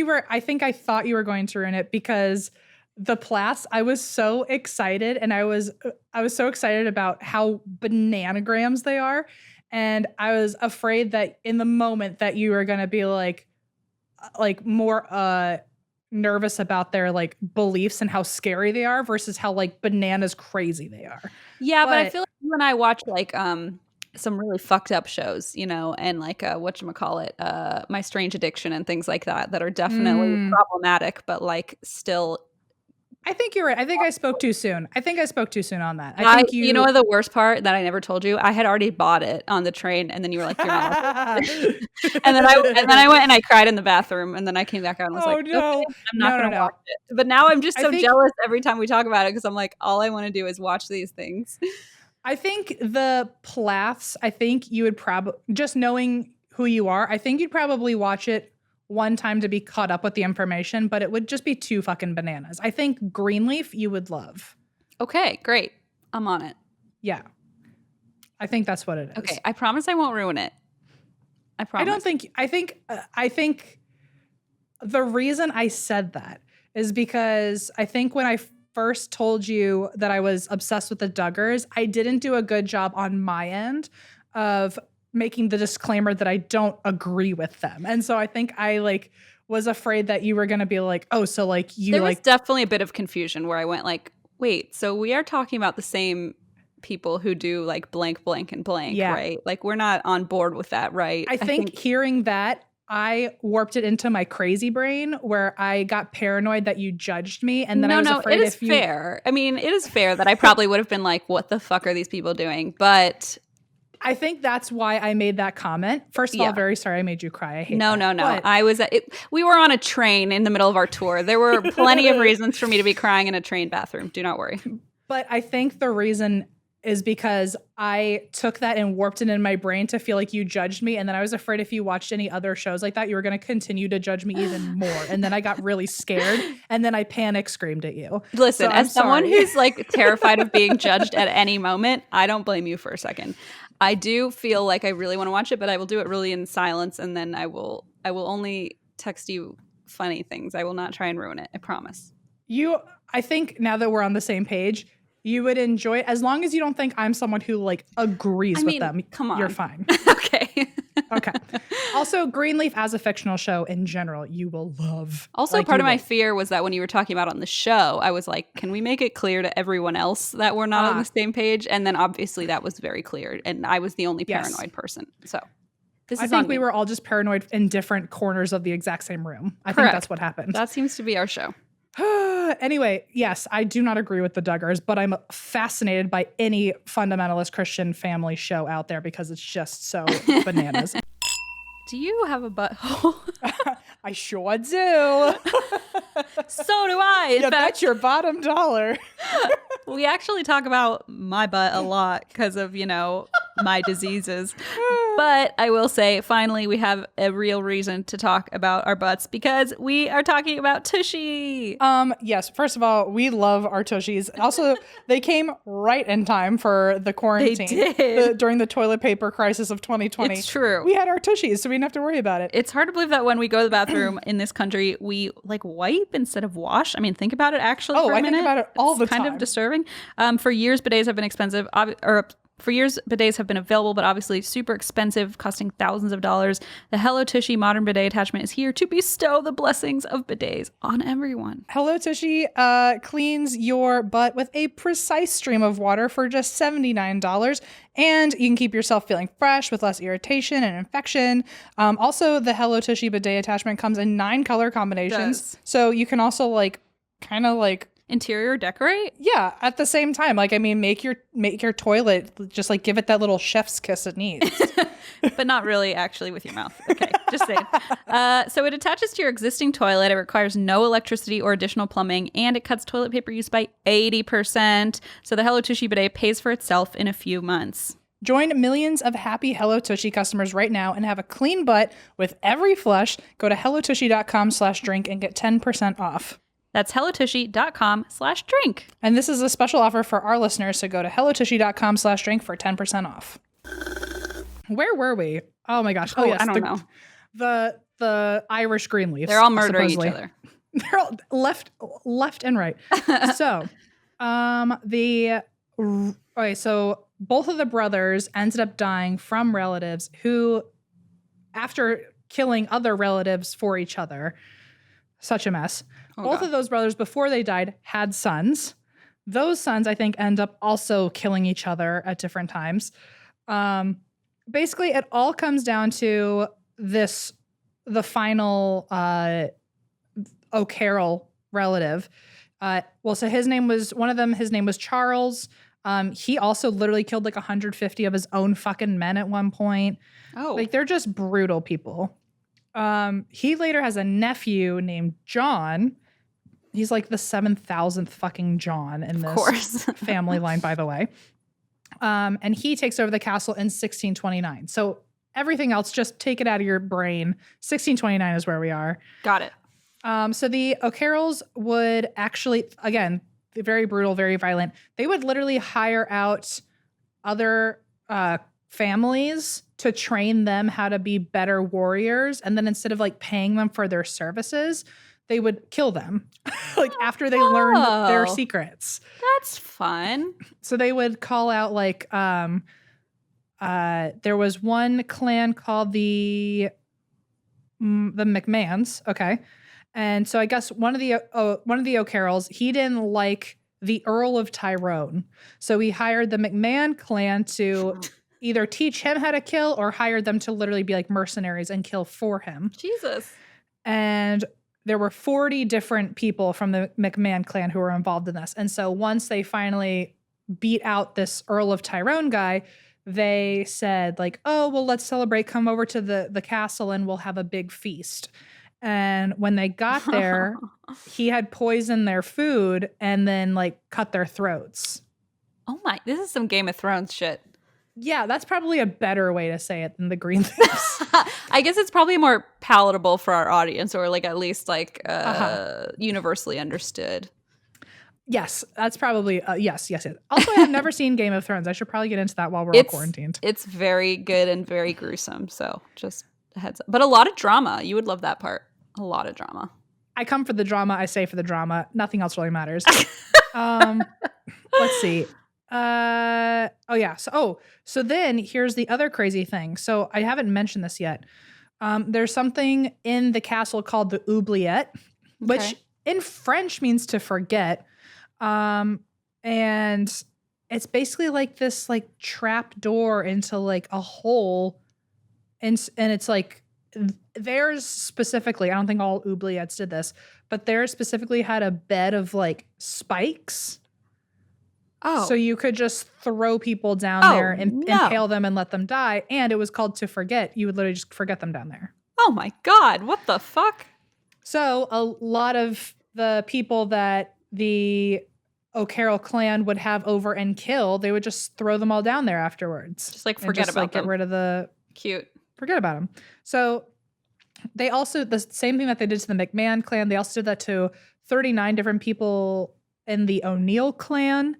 I thought you were going to ruin it because the Plaths. I was so excited, and I was so excited about how bananagrams they are. And I was afraid that in the moment that you were going to be like more nervous about their like beliefs and how scary they are versus how like bananas crazy they are. Yeah, but I feel like you and I watch like some really fucked up shows, you know, and like whatchamacallit, My Strange Addiction and things like that are definitely problematic, but like still. I think you're right. I think I spoke too soon. on that. I think you know the worst part that I never told you? I had already bought it on the train, and then you were like, "You're not." and then I went and I cried in the bathroom, and then I came back out and was like, no. "Okay, I'm not going to watch it." But now I'm just so jealous every time we talk about it because I'm like, all I want to do is watch these things. I think the Plaths. I think you would probably, just knowing who you are, I think you'd probably watch it one time to be caught up with the information, but it would just be too fucking bananas. I think Greenleaf you would love. Okay, great. I'm on it. Yeah. I think that's what it is. Okay, I promise I won't ruin it. I promise. I think the reason I said that is because I think when I first told you that I was obsessed with the Duggars, I didn't do a good job on my end of making the disclaimer that I don't agree with them. And so I think I like was afraid that you were going to be like, oh, so like you there like. Was definitely a bit of confusion where I went like, wait, so we are talking about the same people who do like blank, blank, and blank, right? Like we're not on board with that, right? I think hearing that, I warped it into my crazy brain where I got paranoid that you judged me. And then I was afraid it is fair. I mean, it is fair that I probably would have been like, what the fuck are these people doing? But I think that's why I made that comment. First of all, very sorry I made you cry. I hate that. No. I was we were on a train in the middle of our tour. There were plenty of reasons for me to be crying in a train bathroom. Do not worry. But I think the reason is because I took that and warped it in my brain to feel like you judged me. And then I was afraid if you watched any other shows like that, you were going to continue to judge me even more. And then I got really scared. And then I panic screamed at you. Listen, as someone who's like terrified of being judged at any moment, I don't blame you for a second. I do feel like I really want to watch it, but I will do it really in silence. And then I will only text you funny things. I will not try and ruin it. I promise. I think now that we're on the same page, you would enjoy it as long as you don't think I'm someone who like agrees with them. Come on. You're fine. Okay. Okay. Also, Greenleaf as a fictional show in general, you will love. Also, like, part of my fear was that when you were talking about it on the show, I was like, can we make it clear to everyone else that we're not on the same page? And then obviously that was very clear. And I was the only paranoid person. So I think we were all just paranoid in different corners of the exact same room. I think that's what happened. That seems to be our show. Anyway, yes, I do not agree with the Duggars, but I'm fascinated by any fundamentalist Christian family show out there because it's just so bananas. Do you have a butthole? I sure do. So do I. In fact, that's your bottom dollar. We actually talk about my butt a lot because of, my diseases. But I will say, finally, we have a real reason to talk about our butts because we are talking about Tushy. Yes. First of all, we love our tushies. Also, they came right in time for the quarantine. They did. During the toilet paper crisis of 2020. It's true. We had our tushies, so we didn't have to worry about it. It's hard to believe that when we go to the bathroom in this country, we like wipe instead of wash. I mean, think about it actually for a minute. I think about it all the time. Kind of disturbing. For years, bidets have been expensive, for years, bidets have been available, but obviously super expensive, costing thousands of dollars. The Hello Tushy modern bidet attachment is here to bestow the blessings of bidets on everyone. Hello Tushy cleans your butt with a precise stream of water for just $79. And you can keep yourself feeling fresh with less irritation and infection. Also, the Hello Tushy bidet attachment comes in 9 color combinations. So you can also kind of interior decorate? Yeah, at the same time. Make your toilet, just give it that little chef's kiss it needs. But not really actually with your mouth. Okay, just saying. So it attaches to your existing toilet. It requires no electricity or additional plumbing, and it cuts toilet paper use by 80%. So the Hello Tushy bidet pays for itself in a few months. Join millions of happy Hello Tushy customers right now and have a clean butt with every flush. Go to hellotushy.com/drink and get 10% off. That's hellotushy.com/drink. And this is a special offer for our listeners, so go to hellotushy.com/drink for 10% off. Where were we? Oh my gosh. Oh yes, I don't know. The Irish green leaves. They're all murdering supposedly. each other. They're all left and right. So, so both of the brothers ended up dying from relatives who, after killing other relatives for each other, such a mess. Both of those brothers, before they died, had sons. Those sons, I think, end up also killing each other at different times. Basically, it all comes down to the final O'Carroll relative. So his name was Charles. He also literally killed 150 of his own fucking men at one point. Oh. They're just brutal people. He later has a nephew named John. He's the 7,000th fucking John in this family line, by the way. And he takes over the castle in 1629. So everything else, just take it out of your brain. 1629 is where we are. Got it. So the O'Carrolls would actually, again, very brutal, very violent. They would literally hire out other families to train them how to be better warriors. And then instead of paying them for their services, they would kill them after they learned their secrets. That's fun. So they would call out there was one clan called the McMahons. Okay. And so I guess one of the O'Carrolls, he didn't like the Earl of Tyrone. So he hired the McMahon clan to either teach him how to kill or hired them to literally be mercenaries and kill for him. Jesus. And there were 40 different people from the McMahon clan who were involved in this. And so once they finally beat out this Earl of Tyrone guy, they said let's celebrate. Come over to the castle and we'll have a big feast. And when they got there, he had poisoned their food and then cut their throats. Oh my, this is some Game of Thrones shit. Yeah, that's probably a better way to say it than the green leaves. I guess it's probably more palatable for our audience, or at least universally understood. Yes, that's probably yes. Also, I have never seen Game of Thrones. I should probably get into that while we're all quarantined. It's very good and very gruesome. So just a heads up. But a lot of drama. You would love that part. A lot of drama. I come for the drama. I stay for the drama. Nothing else really matters. Let's see. So then here's the other crazy thing. So I haven't mentioned this yet. There's something in the castle called the oubliette, which in French means to forget. And it's basically this trap door into a hole. And it's theirs specifically, I don't think all oubliettes did this, but theirs specifically had a bed of spikes. Oh. So you could just throw people down there and impale them and let them die. And it was called to forget. You would literally just forget them down there. Oh my God. What the fuck? So a lot of the people that the O'Carroll clan would have over and kill, they would just throw them all down there afterwards. Just like forget about them. Get rid of the cute. Forget about them. So they also, the same thing that they did to the McMahon clan, they also did that to 39 different people in the O'Neill clan.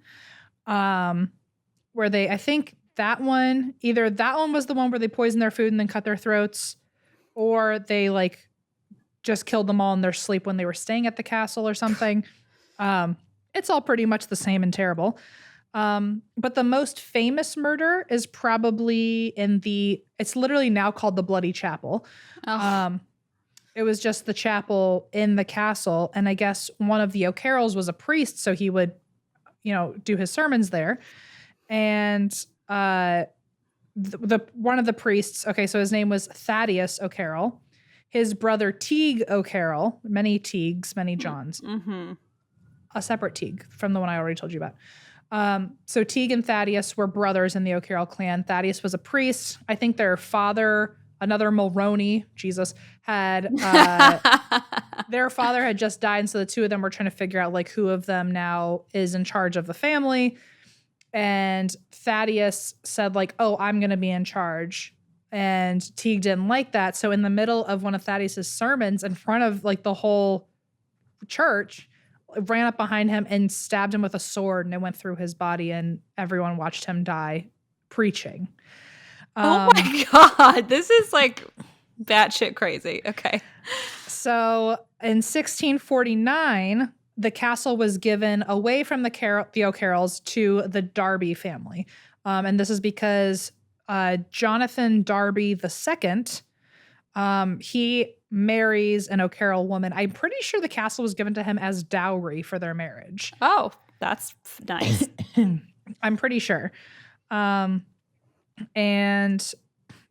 Where they, I think either that one was the one where they poisoned their food and then cut their throats, or they like just killed them all in their sleep when they were staying at the castle or something. It's all pretty much the same and terrible. But the most famous murder is probably it's literally now called the Bloody Chapel. Oh. It was just the chapel in the castle. And I guess one of the O'Carrolls was a priest, so he would, do his sermons there. And the one of the priests, okay, so his name was Thaddeus O'Carroll. His brother Teague O'Carroll, many Teagues, many Johns. Mm-hmm. A separate Teague from the one I already told you about. So Teague and Thaddeus were brothers in the O'Carroll clan. Thaddeus was a priest. I think their father, another Mulroney, Jesus, had their father had just died, and so the two of them were trying to figure out like who of them now is in charge of the family. And Thaddeus said like, "Oh, I'm going to be in charge." And Teague didn't like that. So in the middle of one of Thaddeus's sermons, in front of like the whole church, ran up behind him and stabbed him with a sword, and it went through his body, and everyone watched him die preaching. Oh my God. This is like batshit crazy. Okay. So in 1649, the castle was given away from the O'Carrolls to the Darby family. And this is because Jonathan Darby II, he marries an O'Carroll woman. I'm pretty sure the castle was given to him as dowry for their marriage. Oh, that's nice. I'm pretty sure. And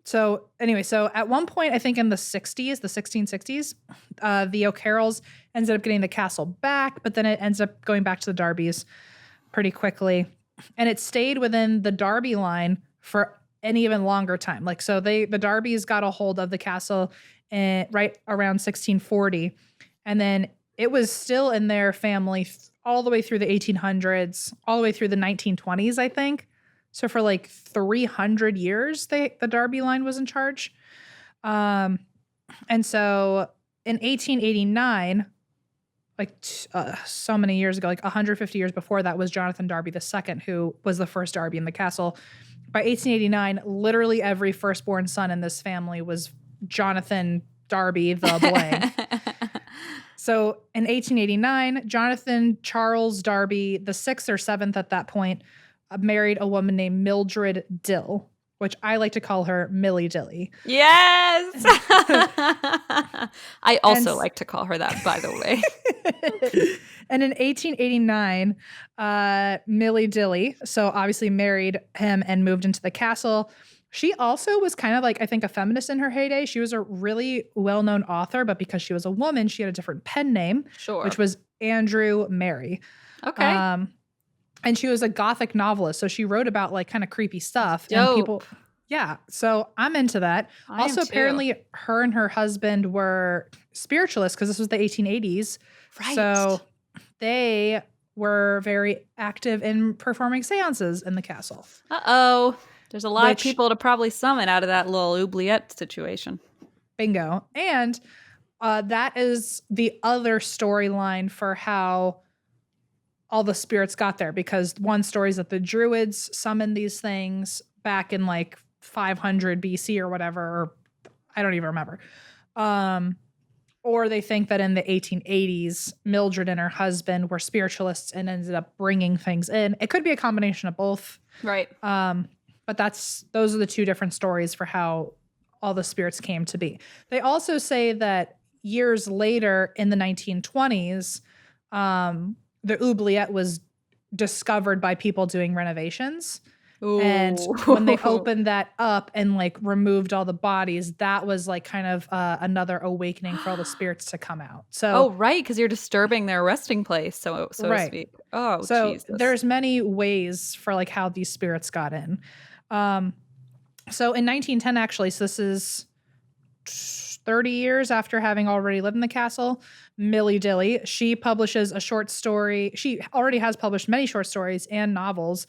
so anyway, so at one point, I think in the 1660s, the O'Carrolls ended up getting the castle back, but then it ends up going back to the Darbys pretty quickly. And it stayed within the Darby line for an even longer time. Like, so the Darbys got a hold of the castle right around 1640. And then it was still in their family all the way through the 1800s, all the way through the 1920s, I think. So for like 300 years, the Darby line was in charge. And so in 1889, like so many years ago, like 150 years before that, was Jonathan Darby II, who was the first Darby in the castle. By 1889, literally every firstborn son in this family was Jonathan Darby the blank. So in 1889, Jonathan Charles Darby, the 6th or 7th at that point, married a woman named Mildred Dill, which I like to call her Millie Dilly. Yes! I also like to call her that, by the way. And in 1889, Millie Dilly, so obviously married him and moved into the castle. She also was kind of like, I think, a feminist in her heyday. She was a really well-known author, but because she was a woman, she had a different pen name, which was Andrew Mary. Okay. And she was a Gothic novelist, so she wrote about like kind of creepy stuff. Dope. And people, yeah. So I'm into that. Also, apparently, her and her husband were spiritualists because this was the 1880s. Right. So they were very active in performing seances in the castle. Uh-oh. There's a lot of people to probably summon out of that little oubliette situation. Bingo. And that is the other storyline for how all the spirits got there, because one story is that the Druids summoned these things back in like 500 BC or whatever, or I don't even remember. Or they think that in the 1880s, Mildred and her husband were spiritualists and ended up bringing things in. It could be a combination of both. Right. But those are the two different stories for how all the spirits came to be. They also say that years later in the 1920s, the oubliette was discovered by people doing renovations. Ooh. And when they opened that up and like removed all the bodies, that was like kind of another awakening for all the spirits to come out. So, right, because you're disturbing their resting place, so to speak. Oh, so Jesus. There's many ways for like how these spirits got in. So in 1910, actually, so this is 30 years after having already lived in the castle. Millie Dilly, she publishes a short story. She already has published many short stories and novels.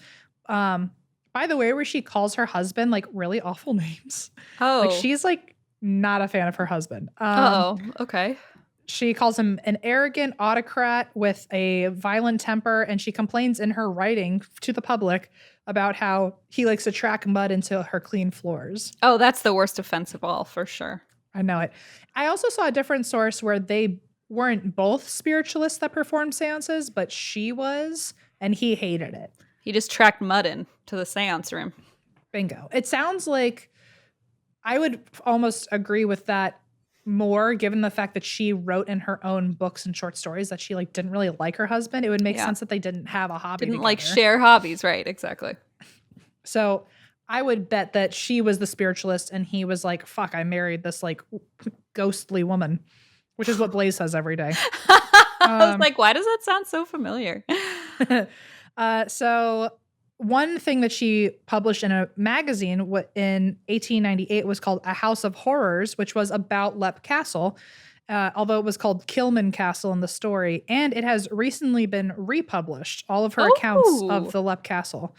By the way, where she calls her husband like really awful names. Oh. Like she's like not a fan of her husband. Okay. She calls him an arrogant autocrat with a violent temper, and she complains in her writing to the public about how he likes to track mud into her clean floors. Oh, that's the worst offense of all, for sure. I know it. I also saw a different source where they weren't both spiritualists that performed seances, but she was, and he hated it. He just tracked mud in to the seance room. Bingo. It sounds like I would almost agree with that more, given the fact that she wrote in her own books and short stories that she like didn't really like her husband. It would make sense that they didn't have a hobby Didn't together. like share hobbies, right? Exactly. So I would bet that she was the spiritualist and he was like, fuck, I married this like ghostly woman, which is what Blaze says every day. I was like, why does that sound so familiar? So one thing that she published in a magazine in 1898 was called A House of Horrors, which was about Leap Castle, although it was called Kilman Castle in the story. And it has recently been republished, all of her accounts of the Leap Castle.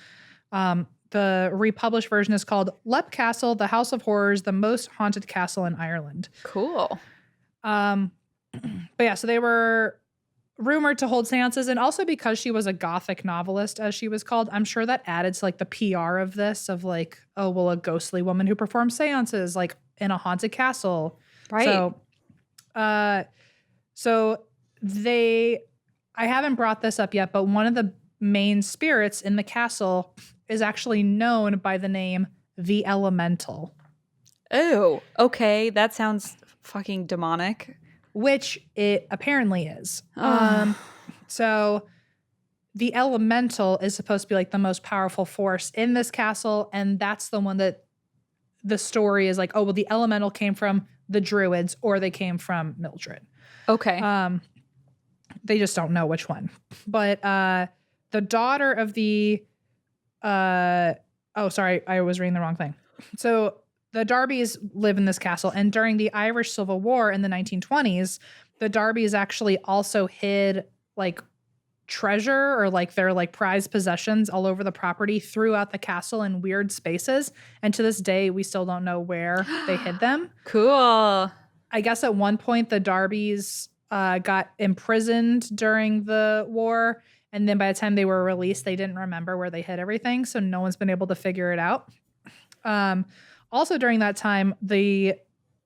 The republished version is called Leap Castle, The House of Horrors, the Most Haunted Castle in Ireland. Cool. But yeah, so they were rumored to hold seances, and also because she was a gothic novelist, as she was called, I'm sure that added to like the PR of this, of like, oh well, a ghostly woman who performs seances like in a haunted castle, right? So I haven't brought this up yet, but one of the main spirits in the castle is actually known by the name the Elemental. Oh, okay, that sounds fucking demonic. Which it apparently is. So the Elemental is supposed to be like the most powerful force in this castle, and that's the one that the story is like, oh well, the Elemental came from the Druids or they came from Mildred. Okay. They just don't know which one. But the daughter of the sorry, I was reading the wrong thing. So the Darbys live in this castle, and during the Irish Civil War in the 1920s, the Darbys actually also hid like treasure or like their like prized possessions all over the property throughout the castle in weird spaces. And to this day, we still don't know where they hid them. Cool. I guess at one point the Darbys got imprisoned during the war, and then by the time they were released, they didn't remember where they hid everything, so no one's been able to figure it out. Also during that time, the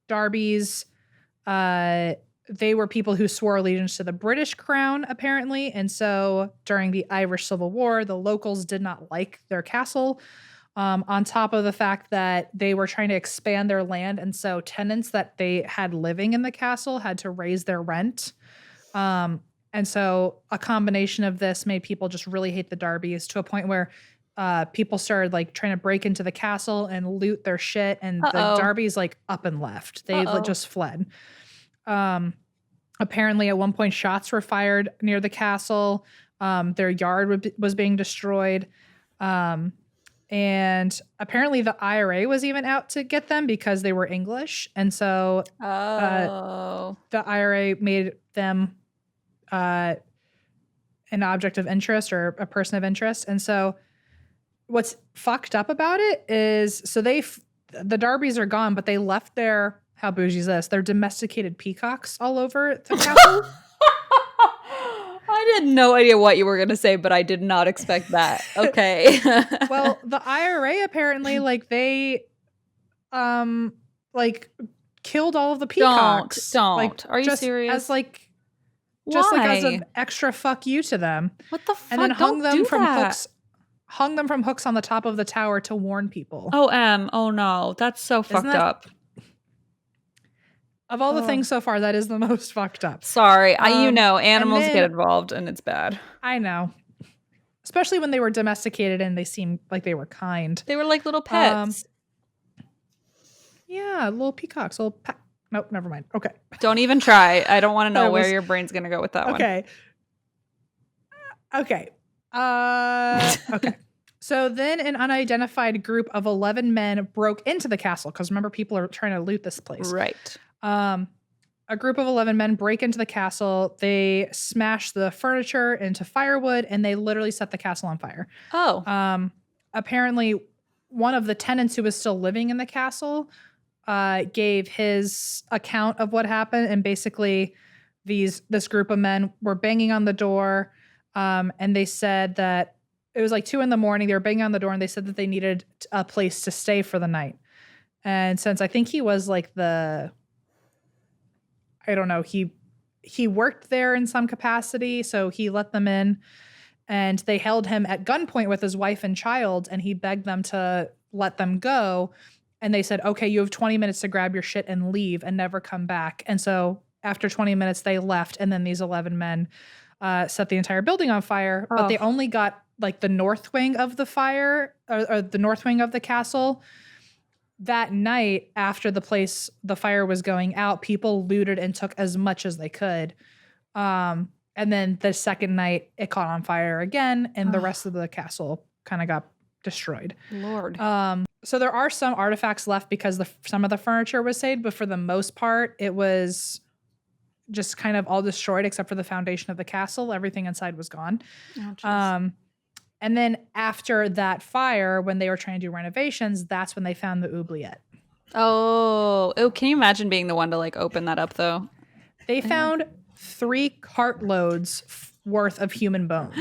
Darbys, they were people who swore allegiance to the British crown, apparently. And so during the Irish Civil War, the locals did not like their castle, on top of the fact that they were trying to expand their land. And so tenants that they had living in the castle had to raise their rent. And so a combination of this made people just really hate the Darbys to a point where people started like trying to break into the castle and loot their shit, and the Darbys like up and left. They just fled. Apparently at one point shots were fired near the castle. Their yard was being destroyed. And apparently the IRA was even out to get them because they were English. And so the IRA made them an object of interest or a person of interest. And so what's fucked up about it is, so the Darbys are gone, but they left their, how bougie is this? Their domesticated peacocks all over the castle. I had no idea what you were going to say, but I did not expect that. Okay. Well, the IRA apparently like they like killed all of the peacocks. Don't. Like, Are you serious? As like Why? just like as an extra fuck you to them. What the fuck? And then hung them from that. hooks. Hung them from hooks on the top of the tower to warn people. Oh no, that's so fucked up. Of all the things so far, that is the most fucked up. Sorry, animals get involved and it's bad. I know. Especially when they were domesticated and they seemed like they were kind. They were like little pets. Yeah, little peacocks. Nope, never mind. Okay. Don't even try. I don't want to know where your brain's going to go with that one. Okay. Okay. So then an unidentified group of 11 men broke into the castle, because remember, people are trying to loot this place. Right. A group of 11 men break into the castle. They smash the furniture into firewood, and they literally set the castle on fire. Oh. Apparently, one of the tenants who was still living in the castle gave his account of what happened, and basically this group of men were banging on the door, and they said that it was like 2 a.m. They were banging on the door, and they said that they needed a place to stay for the night. And since I think he was like I don't know, he worked there in some capacity, so he let them in, and they held him at gunpoint with his wife and child, and he begged them to let them go. And they said, okay, you have 20 minutes to grab your shit and leave and never come back. And so after 20 minutes, they left, and then these 11 men set the entire building on fire. But they only got like the north wing of the fire, or the north wing of the castle. That night, after the fire was going out, people looted and took as much as they could. And then the second night, it caught on fire again, and the rest of the castle kind of got destroyed. Lord. So there are some artifacts left because some of the furniture was saved, but for the most part, it was just kind of all destroyed except for the foundation of the castle. Everything inside was gone. Oh, and then after that fire, when they were trying to do renovations, that's when they found the oubliette. Oh, can you imagine being the one to like open that up though? They found 3 cartloads worth of human bones.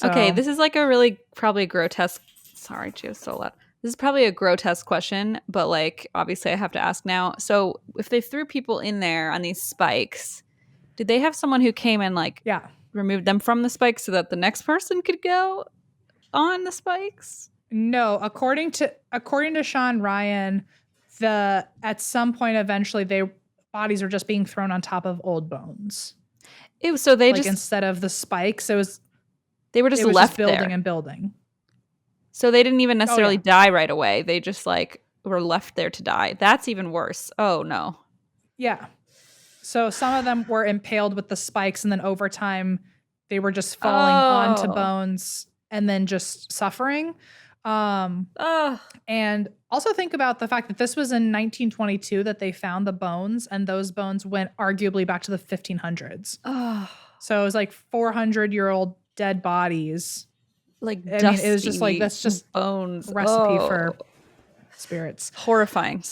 Okay, this is like a really probably grotesque. Sorry, Gio, so loud. This is probably a grotesque question, but like obviously I have to ask now. So if they threw people in there on these spikes, did they have someone who came and like removed them from the spikes so that the next person could go on the spikes? No, according to Sean Ryan, at some point eventually their bodies were just being thrown on top of old bones. So they like instead of the spikes, they were just left building there. And building. So they didn't even necessarily die right away. They just like were left there to die. That's even worse. Oh no. Yeah. So some of them were impaled with the spikes, and then over time they were just falling onto bones and then just suffering. And also think about the fact that this was in 1922 that they found the bones, and those bones went arguably back to the 1500s. So it was like 400-year-old dead bodies. Like I mean, it was just like that's just bones recipe for spirits. Horrifying.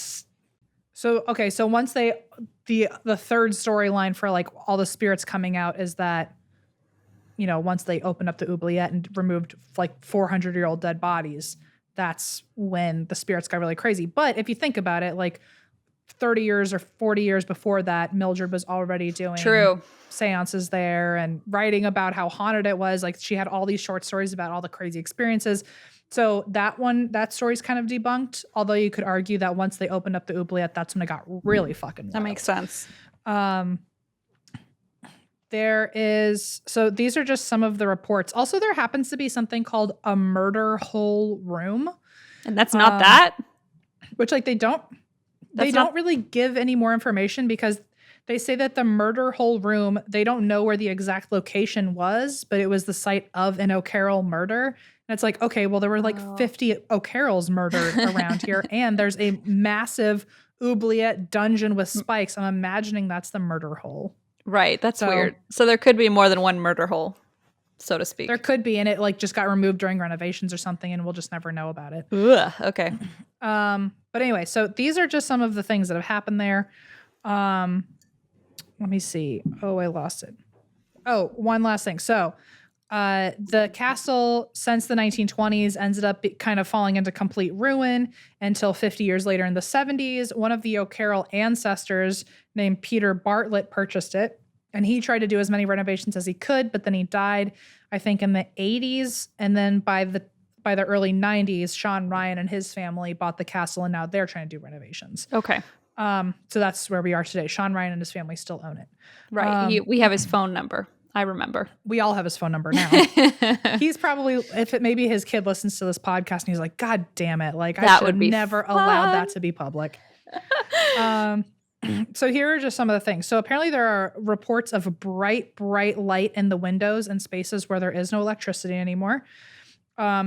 So once the third storyline for like all the spirits coming out is that, you know, once they opened up the oubliette and removed like 400-year-old dead bodies, that's when the spirits got really crazy. But if you think about it, like 30 years or 40 years before that, Mildred was already doing seances there and writing about how haunted it was. Like she had all these short stories about all the crazy experiences. So that story's kind of debunked. Although you could argue that once they opened up the oubliette, that's when it got really fucking wild. That makes sense. So these are just some of the reports. Also, there happens to be something called a murder hole room. And that's not that? Which like they don't really give any more information because they say that the murder hole room, they don't know where the exact location was, but it was the site of an O'Carroll murder. And it's like, okay, well, there were like 50 O'Carrolls murdered around here. And there's a massive oubliette dungeon with spikes. I'm imagining that's the murder hole. Right. That's weird. So there could be more than one murder hole, so to speak. There could be. And it like just got removed during renovations or something. And we'll just never know about it. Ugh, okay. But anyway, so these are just some of the things that have happened there. Let me see. Oh, I lost it. Oh, one last thing. So the castle since the 1920s ended up kind of falling into complete ruin until 50 years later in the 70s. One of the O'Carroll ancestors named Peter Bartlett purchased it, and he tried to do as many renovations as he could, but then he died, I think, in the 80s. And then by the early 90s, Sean Ryan and his family bought the castle, and now they're trying to do renovations. Okay. So that's where we are today. Sean Ryan and his family still own it. Right. We have his phone number. I remember. We all have his phone number now. He's probably, maybe his kid listens to this podcast and he's like, God damn it. Like I should never allowed that to be public. So here are just some of the things. So apparently there are reports of bright light in the windows and spaces where there is no electricity anymore.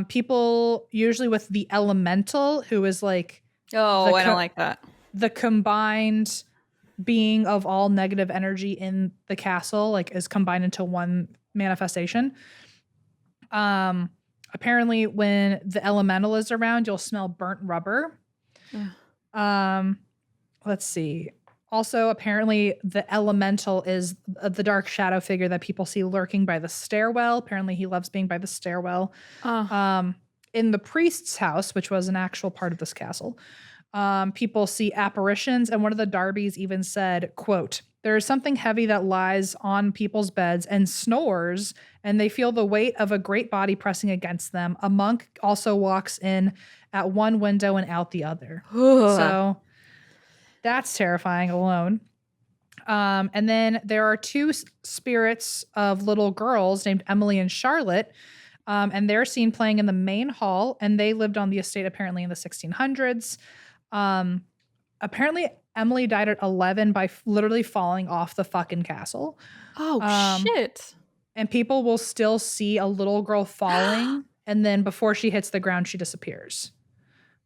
People usually with the elemental who is like, I don't like that. the combined being of all negative energy in the castle like is combined into one manifestation. Apparently when the elemental is around, you'll smell burnt rubber. Let's see. Also, apparently the elemental is the dark shadow figure that people see lurking by the stairwell. Apparently he loves being by the stairwell. In the priest's house, which was an actual part of this castle, people see apparitions, and one of the Darbys even said, quote, "There is something heavy that lies on people's beds and snores, and they feel the weight of a great body pressing against them. A monk also walks in at one window and out the other." So that's terrifying alone. And then there are two spirits of little girls named Emily and Charlotte, and they're seen playing in the main hall, and they lived on the estate apparently in the 1600s. Apparently Emily died at 11 by literally falling off the fucking castle. Oh, shit. And people will still see a little girl falling, and then before she hits the ground, she disappears.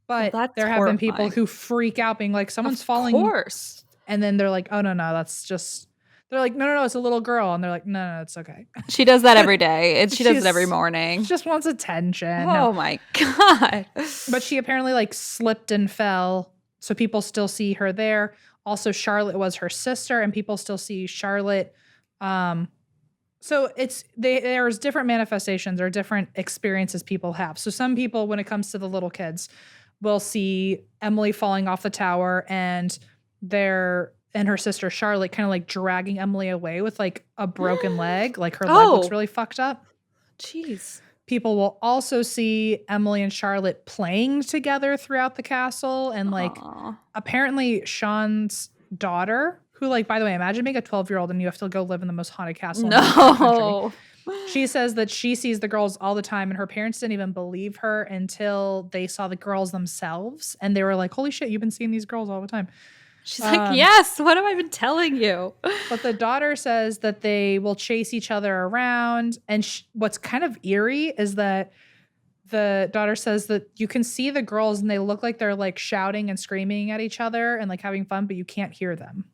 But there have been people who freak out being like, someone's falling. Of course. And then they're like, oh, no, that's just, they're like, no, it's a little girl. And they're like, no, it's okay. She does that every day. She does it every morning. She just wants attention. Oh my God. But she apparently like slipped and fell. So people still see her there. Also, Charlotte was her sister, and people still see Charlotte. So there's different manifestations or different experiences people have. So some people, when it comes to the little kids, will see Emily falling off the tower and her sister Charlotte kind of like dragging Emily away with like a broken leg. Like her leg looks really fucked up. Jeez. People will also see Emily and Charlotte playing together throughout the castle. And like apparently Sean's daughter, who like, by the way, imagine being a 12-year-old and you have to go live in the most haunted castle in the country. She says that she sees the girls all the time, and her parents didn't even believe her until they saw the girls themselves. And they were like, holy shit, you've been seeing these girls all the time. She's like, yes, what have I been telling you? But the daughter says that they will chase each other around. And what's kind of eerie is that the daughter says that you can see the girls and they look like they're like shouting and screaming at each other and like having fun, but you can't hear them.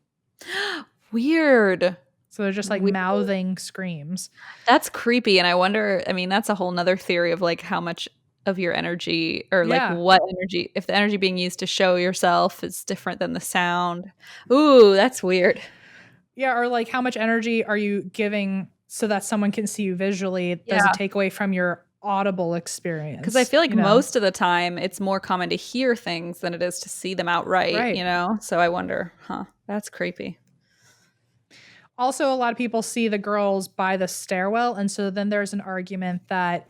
Weird. So they're just like mouthing screams. That's creepy. And I wonder, I mean, that's a whole nother theory of like how much of your energy or like what energy, if the energy being used to show yourself is different than the sound. Ooh, that's weird. Yeah. Or like how much energy are you giving so that someone can see you visually? Does it take away from your audible experience? Because I feel like most of the time it's more common to hear things than it is to see them outright, you know? So I wonder, that's creepy. Also, a lot of people see the girls by the stairwell. And so then there's an argument that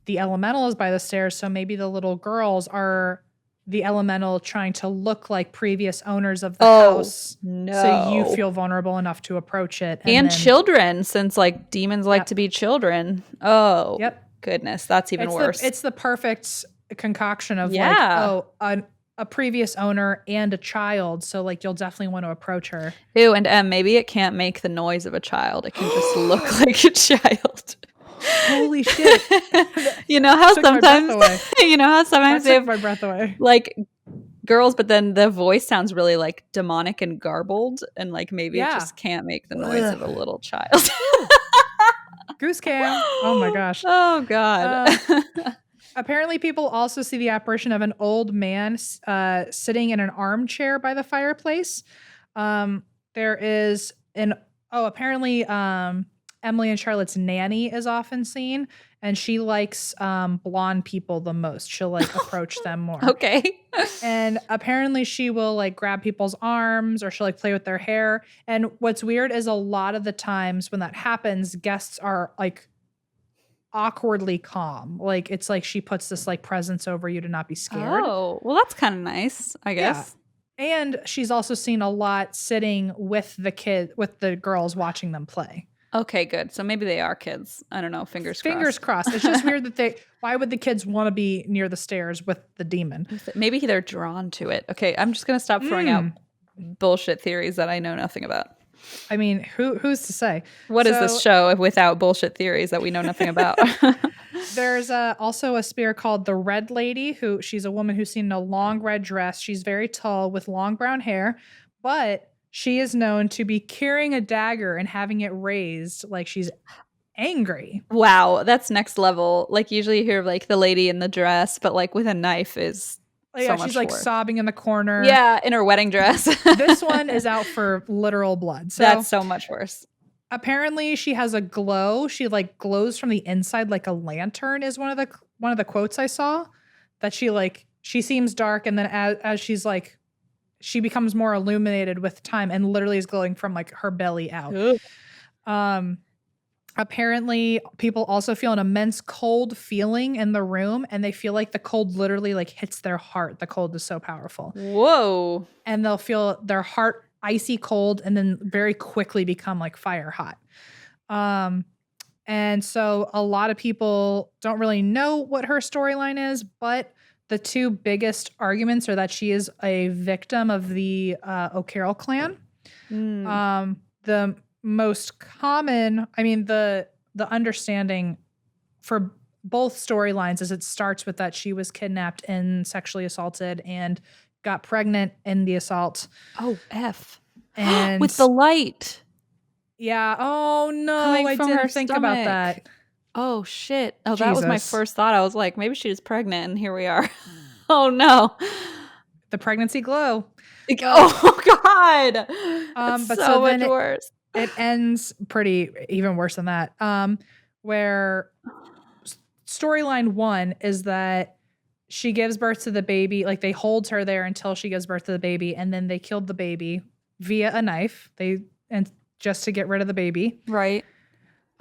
the elemental is by the stairs. So maybe the little girls are the elemental trying to look like previous owners of the house. No. So you feel vulnerable enough to approach it. And children, since like demons like to be children. Oh, goodness. That's even worse. It's the perfect concoction of like, a previous owner and a child. So like you'll definitely want to approach her. Ew, and maybe it can't make the noise of a child. It can just look like a child. Holy shit. You know how sometimes they have my breath away. Like girls, but then the voice sounds really like demonic and garbled, and like maybe it just can't make the noise of a little child. Goose cam. Oh my gosh. Oh God. Apparently people also see the apparition of an old man sitting in an armchair by the fireplace. There is apparently Emily and Charlotte's nanny is often seen, and she likes blonde people the most. She'll like approach them more. Okay. And apparently she will like grab people's arms, or she'll like play with their hair. And what's weird is a lot of the times when that happens, guests are like awkwardly calm. Like it's like she puts this like presence over you to not be scared. Oh, well, that's kind of nice, I guess. Yeah. And she's also seen a lot sitting with the girls watching them play. Okay, good. So maybe they are kids. I don't know. Fingers crossed. It's just weird that why would the kids want to be near the stairs with the demon? Maybe they're drawn to it. Okay, I'm just going to stop throwing out bullshit theories that I know nothing about. I mean, who's to say? What is this show without bullshit theories that we know nothing about? There's also a spirit called the Red Lady, she's a woman who's seen in a long red dress. She's very tall with long brown hair, but she is known to be carrying a dagger and having it raised like she's angry. Wow, that's next level. Like usually you hear of like the lady in the dress, but like with a knife is so much she's like worse. sobbing in the corner. Yeah, in her wedding dress. This one is out for literal blood. So that's so much worse. Apparently she has a glow. She like glows from the inside like a lantern is one of the quotes I saw. That she seems dark, and then as she's like, she becomes more illuminated with time and literally is glowing from like her belly out. Ugh. Apparently people also feel an immense cold feeling in the room, and they feel like the cold literally like hits their heart. The cold is so powerful. Whoa. And they'll feel their heart icy cold and then very quickly become like fire hot. And so a lot of people don't really know what her storyline is, but the two biggest arguments are that she is a victim of the O'Carroll clan. The most common, I mean, the understanding for both storylines is it starts with that she was kidnapped and sexually assaulted and got pregnant in the assault. Oh, F. And with the light. Yeah. Oh, no. Coming I from didn't her think stomach. about that. Oh, shit. Oh, that was my Jesus. first thought. I was like, maybe she was pregnant and here we are. Oh, no. The pregnancy glow. Oh, God. That's but so much worse. It ends pretty even worse than that. Where storyline one is that she gives birth to the baby. Like they hold her there until she gives birth to the baby, and then they killed the baby via a knife. And just to get rid of the baby. Right.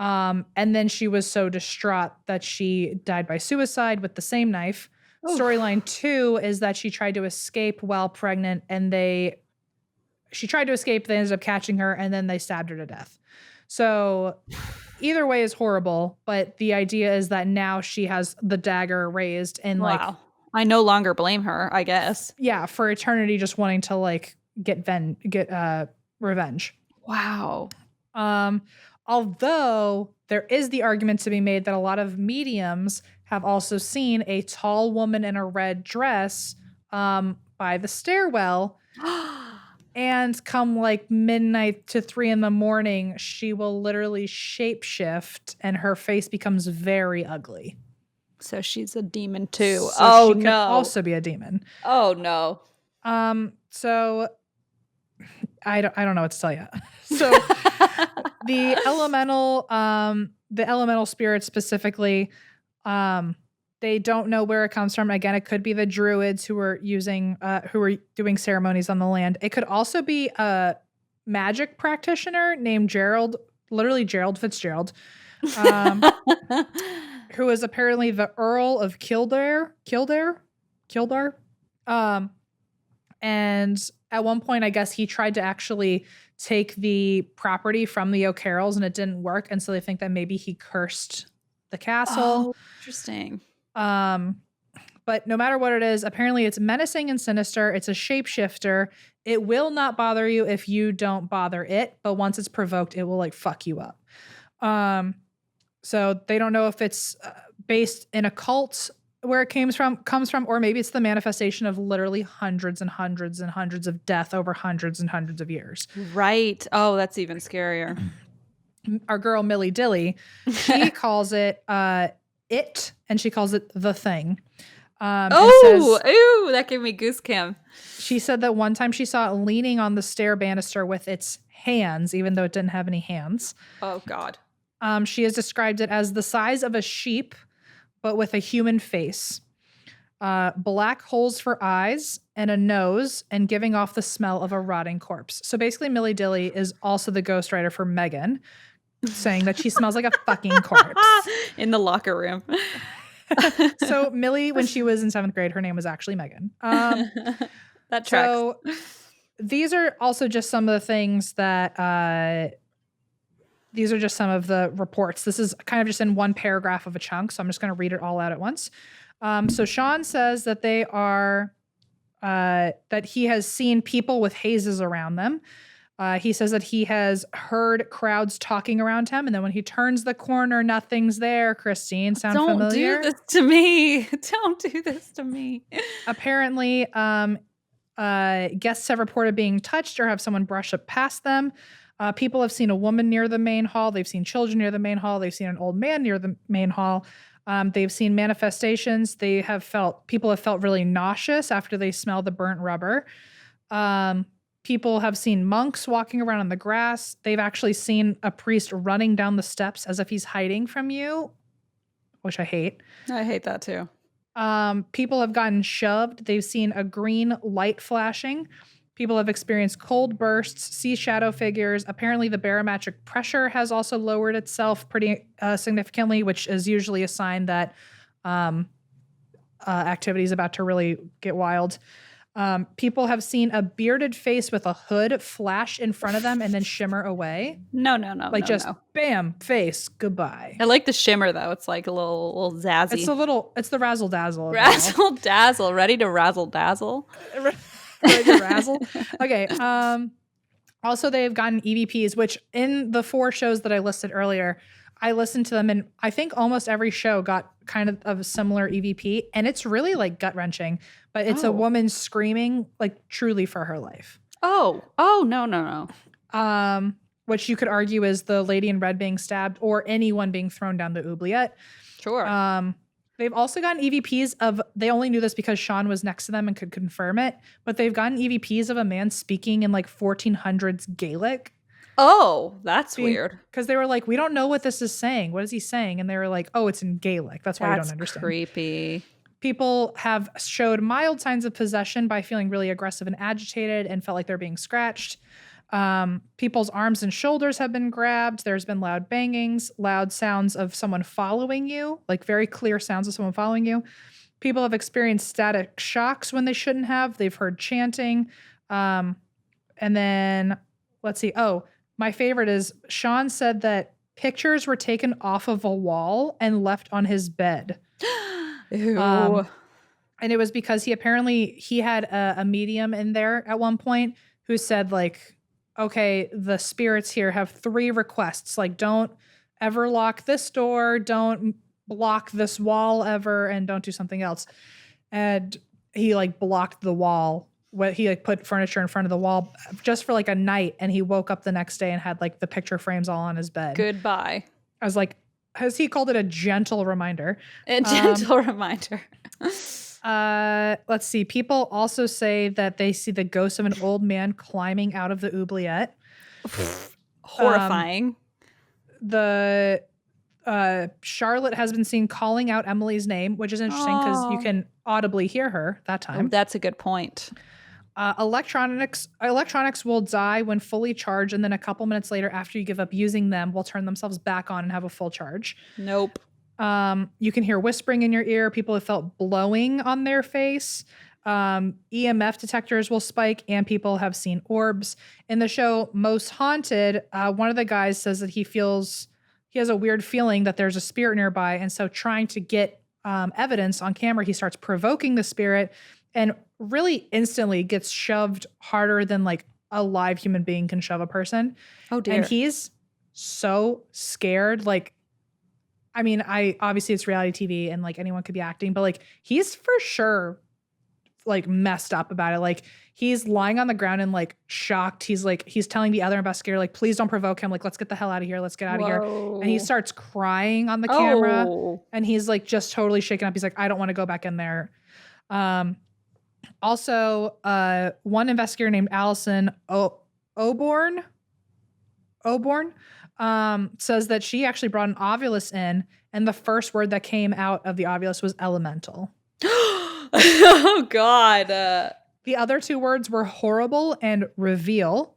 And then she was so distraught that she died by suicide with the same knife. Oof. Storyline two is that she tried to escape while pregnant, and she tried to escape. They ended up catching her, and then they stabbed her to death. So either way is horrible, but the idea is that now she has the dagger raised and wow. I no longer blame her, I guess. Yeah, for eternity, just wanting to like get revenge. Wow. Although there is the argument to be made that a lot of mediums have also seen a tall woman in a red dress by the stairwell. And come like midnight to 3 a.m, she will literally shapeshift and her face becomes very ugly. So she's a demon too. So she could also be a demon. Oh no. So I don't know what to tell you. So the elemental spirits specifically, they don't know where it comes from. Again, it could be the druids who were doing ceremonies on the land. It could also be a magic practitioner named Gerald Fitzgerald, who is apparently the Earl of Kildare. And at one point, I guess he tried to actually take the property from the O'Carrolls, and it didn't work. And so they think that maybe he cursed the castle. Oh, interesting. But no matter what it is, apparently it's menacing and sinister. It's a shapeshifter. It will not bother you if you don't bother it, but once it's provoked, it will like fuck you up. So they don't know if it's based in a cult where it comes from, or maybe it's the manifestation of literally hundreds and hundreds and hundreds of death over hundreds and hundreds of years. Right. Oh, that's even scarier. Our girl Millie Dilly, she calls it it, and she calls it the thing. That gave me goose cam. She said that one time she saw it leaning on the stair banister with its hands, even though it didn't have any hands. Oh God. She has described it as the size of a sheep, but with a human face. Black holes for eyes and a nose, and giving off the smell of a rotting corpse. So basically, Millie Dilly is also the ghostwriter for Meghan, saying that she smells like a fucking corpse. In the locker room. So Millie, when she was in 7th grade, her name was actually Meghan. That tracks. So these are also just some of the things that these are just some of the reports. This is kind of just in one paragraph of a chunk, so I'm just going to read it all out at once. So Sean says that they are that he has seen people with hazes around them. He says that he has heard crowds talking around him, and then when he turns the corner, nothing's there. Christine, sound familiar? Don't do this to me. Don't do this to me. Apparently, guests have reported being touched or have someone brush up past them. People have seen a woman near the main hall. They've seen children near the main hall. They've seen an old man near the main hall. They've seen manifestations. People have felt really nauseous after they smell the burnt rubber. People have seen monks walking around on the grass. They've actually seen a priest running down the steps as if he's hiding from you, which I hate. I hate that too. People have gotten shoved. They've seen a green light flashing. People have experienced cold bursts, see shadow figures. Apparently, the barometric pressure has also lowered itself pretty significantly, which is usually a sign that activity is about to really get wild. People have seen a bearded face with a hood flash in front of them and then shimmer away. No. Bam, face, goodbye. I like the shimmer though. It's like a little zazzy. It's the razzle dazzle. Razzle dazzle, ready to razzle dazzle. Ready to razzle. Okay. Also, they've gotten EVPs, which in the 4 shows that I listed earlier, I listened to them, and I think almost every show got kind of a similar EVP, and it's really like gut wrenching. But it's a woman screaming like truly for her life. Oh, no. Which you could argue is the lady in red being stabbed or anyone being thrown down the oubliette. Sure. They've also gotten EVPs of, they only knew this because Sean was next to them and could confirm it, but they've gotten EVPs of a man speaking in like 1400s Gaelic. Oh, that's weird. Because they were like, we don't know what this is saying. What is he saying? And they were like, oh, it's in Gaelic. That's why I don't understand. Creepy. People have showed mild signs of possession by feeling really aggressive and agitated and felt like they're being scratched. People's arms and shoulders have been grabbed. There's been loud bangings, loud sounds of someone following you, like very clear sounds of someone following you. People have experienced static shocks when they shouldn't have. They've heard chanting. And then let's see. Oh, my favorite is Sean said that pictures were taken off of a wall and left on his bed. Ew. And it was because he had a medium in there at one point who said like, okay, the spirits here have 3 requests. Like, don't ever lock this door, don't block this wall ever, and don't do something else. And he like blocked the wall. He like put furniture in front of the wall just for like a night, and he woke up the next day and had like the picture frames all on his bed. Goodbye. I was like, has he called it a gentle reminder? A gentle reminder. Let's see. People also say that they see the ghost of an old man climbing out of the oubliette. Horrifying. Charlotte has been seen calling out Emily's name, which is interesting because you can audibly hear her that time. That's a good point. Electronics will die when fully charged, and then a couple minutes later after you give up using them will turn themselves back on and have a full charge. Nope. You can hear whispering in your ear. People have felt blowing on their face. EMF detectors will spike, and people have seen orbs. In the show Most Haunted, one of the guys says that he has a weird feeling that there's a spirit nearby, and so trying to get evidence on camera, he starts provoking the spirit and really instantly gets shoved harder than like a live human being can shove a person. Oh dear. And he's so scared. Like, I mean, obviously it's reality TV and like anyone could be acting, but like he's for sure like messed up about it. Like he's lying on the ground and like shocked. He's telling the other investigator, like, please don't provoke him. Like, let's get the hell out of here. Let's get out of here. And he starts crying on the camera and he's like just totally shaken up. He's like, I don't want to go back in there. Also, one investigator named Allison Oborn says that she actually brought an ovulus in, and the first word that came out of the ovulus was elemental. Oh, God. The other 2 words were horrible and reveal.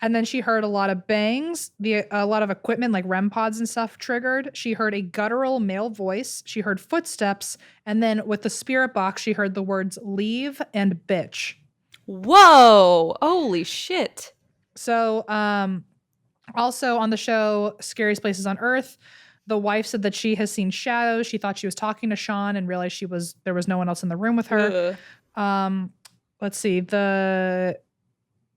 And then she heard a lot of bangs, a lot of equipment like REM pods and stuff triggered. She heard a guttural male voice. She heard footsteps. And then with the spirit box, she heard the words leave and bitch. Whoa. Holy shit. So also on the show Scariest Places on Earth, the wife said that she has seen shadows. She thought she was talking to Sean and realized there was no one else in the room with her. Let's see.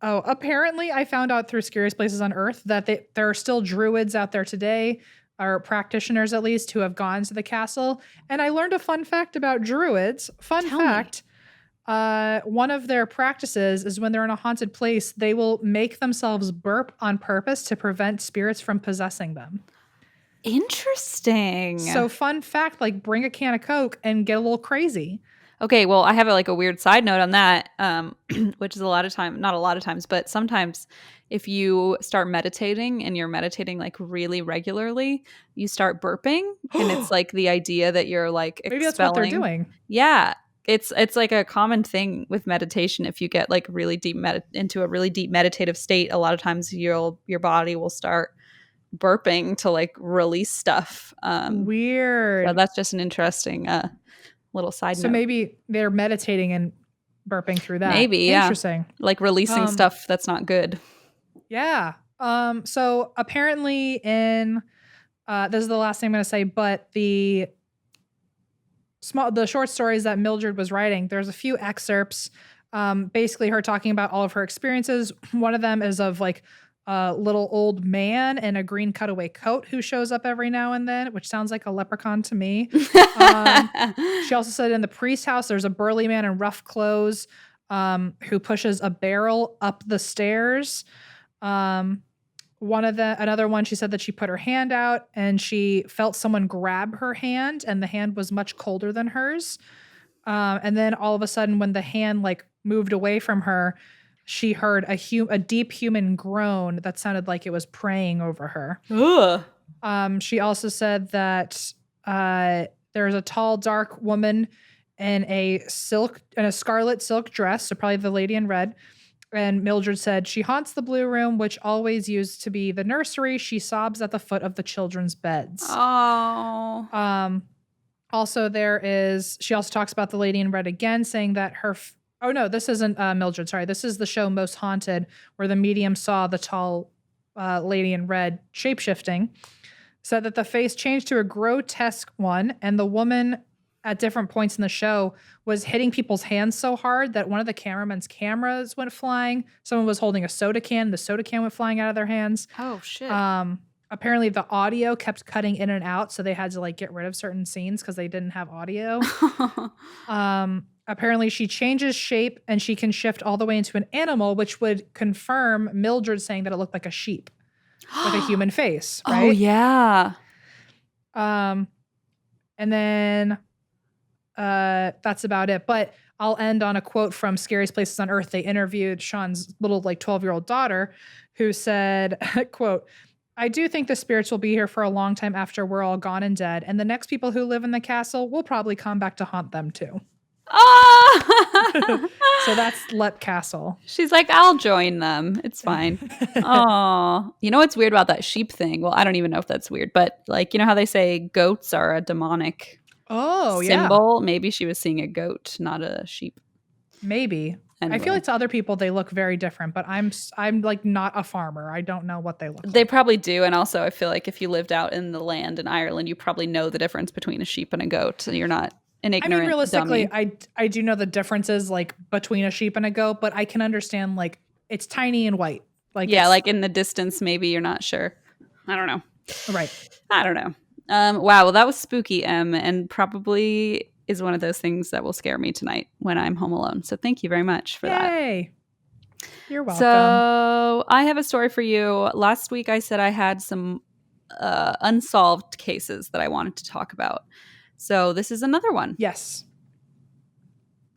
Oh, apparently I found out through Scariest Places on Earth that there are still druids out there today, or practitioners at least, who have gone to the castle. And I learned a fun fact about druids. Fun Tell me. fact. One of their practices is when they're in a haunted place, they will make themselves burp on purpose to prevent spirits from possessing them. Interesting. So fun fact, like bring a can of Coke and get a little crazy. Okay, well, I have a weird side note on that, which is not a lot of times, but sometimes if you start meditating and you're meditating like really regularly, you start burping, and it's like the idea that you're like expelling. Maybe that's what they're doing. Yeah, it's like a common thing with meditation. If you get like really deep into a really deep meditative state, a lot of times your body will start burping to like release stuff. Weird. So that's just an interesting little side note. So maybe they're meditating and burping through that. Maybe, yeah. Interesting. Like releasing stuff that's not good. Yeah. So apparently in this is the last thing I'm going to say, but the short stories that Mildred was writing, there's a few excerpts, basically her talking about all of her experiences. One of them is of like a little old man in a green cutaway coat who shows up every now and then, which sounds like a leprechaun to me. She also said in the priest's house, there's a burly man in rough clothes who pushes a barrel up the stairs. Another one, she said that she put her hand out and she felt someone grab her hand, and the hand was much colder than hers. And then all of a sudden, when the hand like moved away from her, she heard a deep human groan that sounded like it was praying over her. Ugh. She also said that there's a tall, dark woman in a scarlet silk dress, so probably the lady in red. And Mildred said she haunts the blue room, which always used to be the nursery. She sobs at the foot of the children's beds. Oh. Also, she also talks about the lady in red again, saying that oh no, this isn't Mildred. Sorry, this is the show Most Haunted, where the medium saw the tall lady in red shapeshifting. Said that the face changed to a grotesque one, and the woman at different points in the show was hitting people's hands so hard that one of the cameraman's cameras went flying. Someone was holding a soda can. The soda can went flying out of their hands. Oh, shit. Apparently the audio kept cutting in and out, so they had to like get rid of certain scenes because they didn't have audio. Apparently she changes shape and she can shift all the way into an animal, which would confirm Mildred saying that it looked like a sheep with a human face, right? Oh, yeah. And then that's about it. But I'll end on a quote from Scariest Places on Earth. They interviewed Sean's little like 12-year-old daughter who said, quote, "I do think the spirits will be here for a long time after we're all gone and dead. And the next people who live in the castle will probably come back to haunt them too." Oh! So that's Lep Castle. She's like, I'll join them. It's fine. Oh, you know what's weird about that sheep thing? Well, I don't even know if that's weird, but like, you know how they say goats are a demonic symbol? Yeah. Maybe she was seeing a goat, not a sheep. Maybe. Anyway. I feel like to other people they look very different, but I'm like not a farmer. I don't know what they look like. They probably do, and also I feel like if you lived out in the land in Ireland, you probably know the difference between a sheep and a goat. So you're not an ignorant realistically, dummy. I do know the differences like between a sheep and a goat, but I can understand like it's tiny and white. Like like in the distance, maybe you're not sure. I don't know. Right. I don't know. Wow. Well, that was spooky, and probably is one of those things that will scare me tonight when I'm home alone. So thank you very much for Yay. That. You're welcome. So I have a story for you. Last week I said I had some unsolved cases that I wanted to talk about. So this is another one. Yes.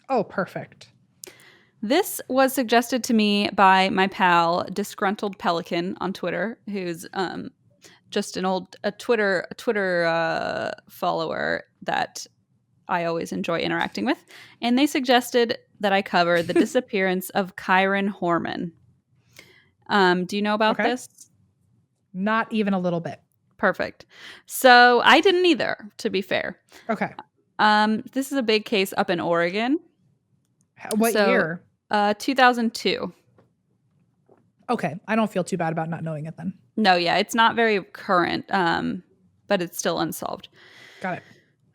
Oh, perfect. This was suggested to me by my pal, Disgruntled Pelican on Twitter, who's just a Twitter follower that I always enjoy interacting with. And they suggested that I cover the disappearance of Kyron Horman. Do you know about this? Not even a little bit. Perfect. So I didn't either, to be fair. Okay. This is a big case up in Oregon. What year? 2002. Okay. I don't feel too bad about not knowing it then. No, yeah. It's not very current, but it's still unsolved. Got it.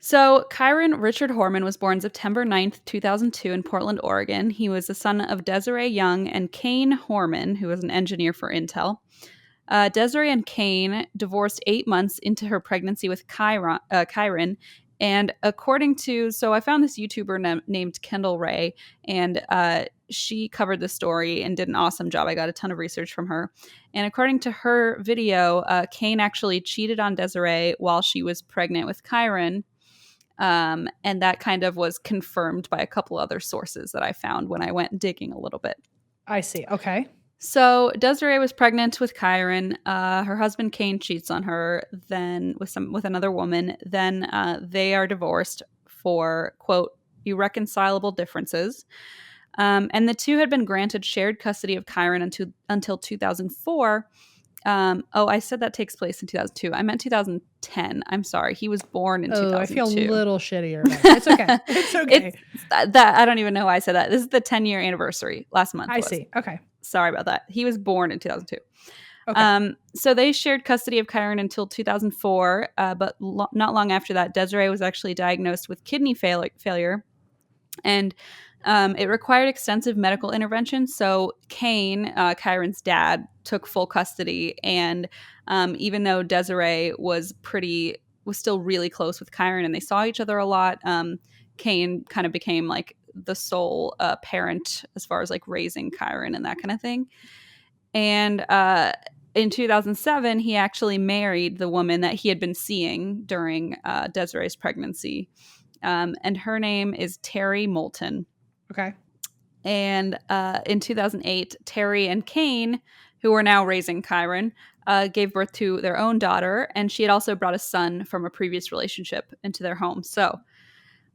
So, Kyron Richard Horman was born September 9th, 2002 in Portland, Oregon. He was the son of Desiree Young and Kane Horman, who was an engineer for Intel. Desiree and Kane divorced 8 months into her pregnancy with Kyron. And so I found this YouTuber named Kendall Ray, and she covered the story and did an awesome job. I got a ton of research from her. And according to her video, Kane actually cheated on Desiree while she was pregnant with Kyron. And that kind of was confirmed by a couple other sources that I found when I went digging a little bit. I see. Okay. So Desiree was pregnant with Kyron. Her husband Kane cheats on her, then with another woman. Then they are divorced for, quote, irreconcilable differences. And the two had been granted shared custody of Kyron until 2004. I said that takes place in 2002. I meant 2010. I'm sorry. He was born in 2002. I feel a little shittier about it. It's okay. It's okay. I don't even know why I said that. This is the 10-year anniversary last month. I see. Okay. Sorry about that. He was born in 2002. Okay. So they shared custody of Kyron until 2004, but not long after that, Desiree was actually diagnosed with kidney failure, and it required extensive medical intervention. So Kane, Kyron's dad, took full custody, and even though Desiree was still really close with Kyron, and they saw each other a lot, Kane kind of became like the sole parent as far as like raising Kyron and that kind of thing. And in 2007, he actually married the woman that he had been seeing during Desiree's pregnancy. And her name is Terry Moulton. Okay. And in 2008, Terry and Kane, who were now raising Kyron, gave birth to their own daughter. And she had also brought a son from a previous relationship into their home. So,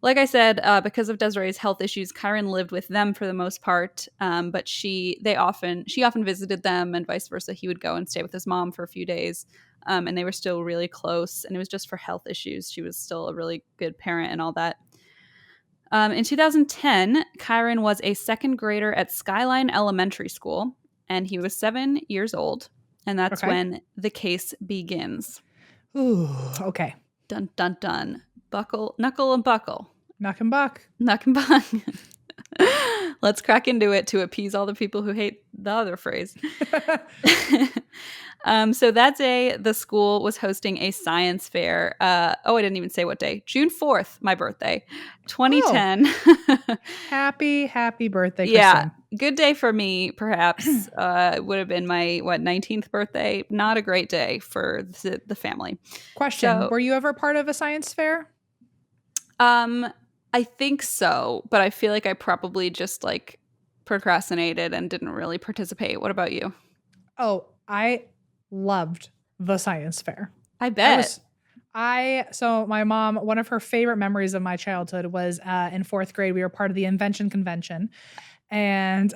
like I said, because of Desiree's health issues, Kyron lived with them for the most part, but she often visited them, and vice versa. He would go and stay with his mom for a few days, and they were still really close. And it was just for health issues. She was still a really good parent and all that. In 2010, Kyron was a second grader at Skyline Elementary School, and he was 7 years old, and that's when the case begins. Ooh, okay. Dun, dun, dun. Knuckle and buckle. Knock and buck. Knock and buck. Let's crack into it to appease all the people who hate the other phrase. So that day, the school was hosting a science fair. I didn't even say what day. June 4th, my birthday, 2010. Oh. Happy birthday, Kristen. Yeah, good day for me, perhaps. It would have been my, 19th birthday. Not a great day for the family. Question, were you ever part of a science fair? I think so, but I feel like I probably just like procrastinated and didn't really participate. What about you? Oh, I loved the science fair. I bet. So my mom, one of her favorite memories of my childhood was in 4th grade, we were part of the invention convention, and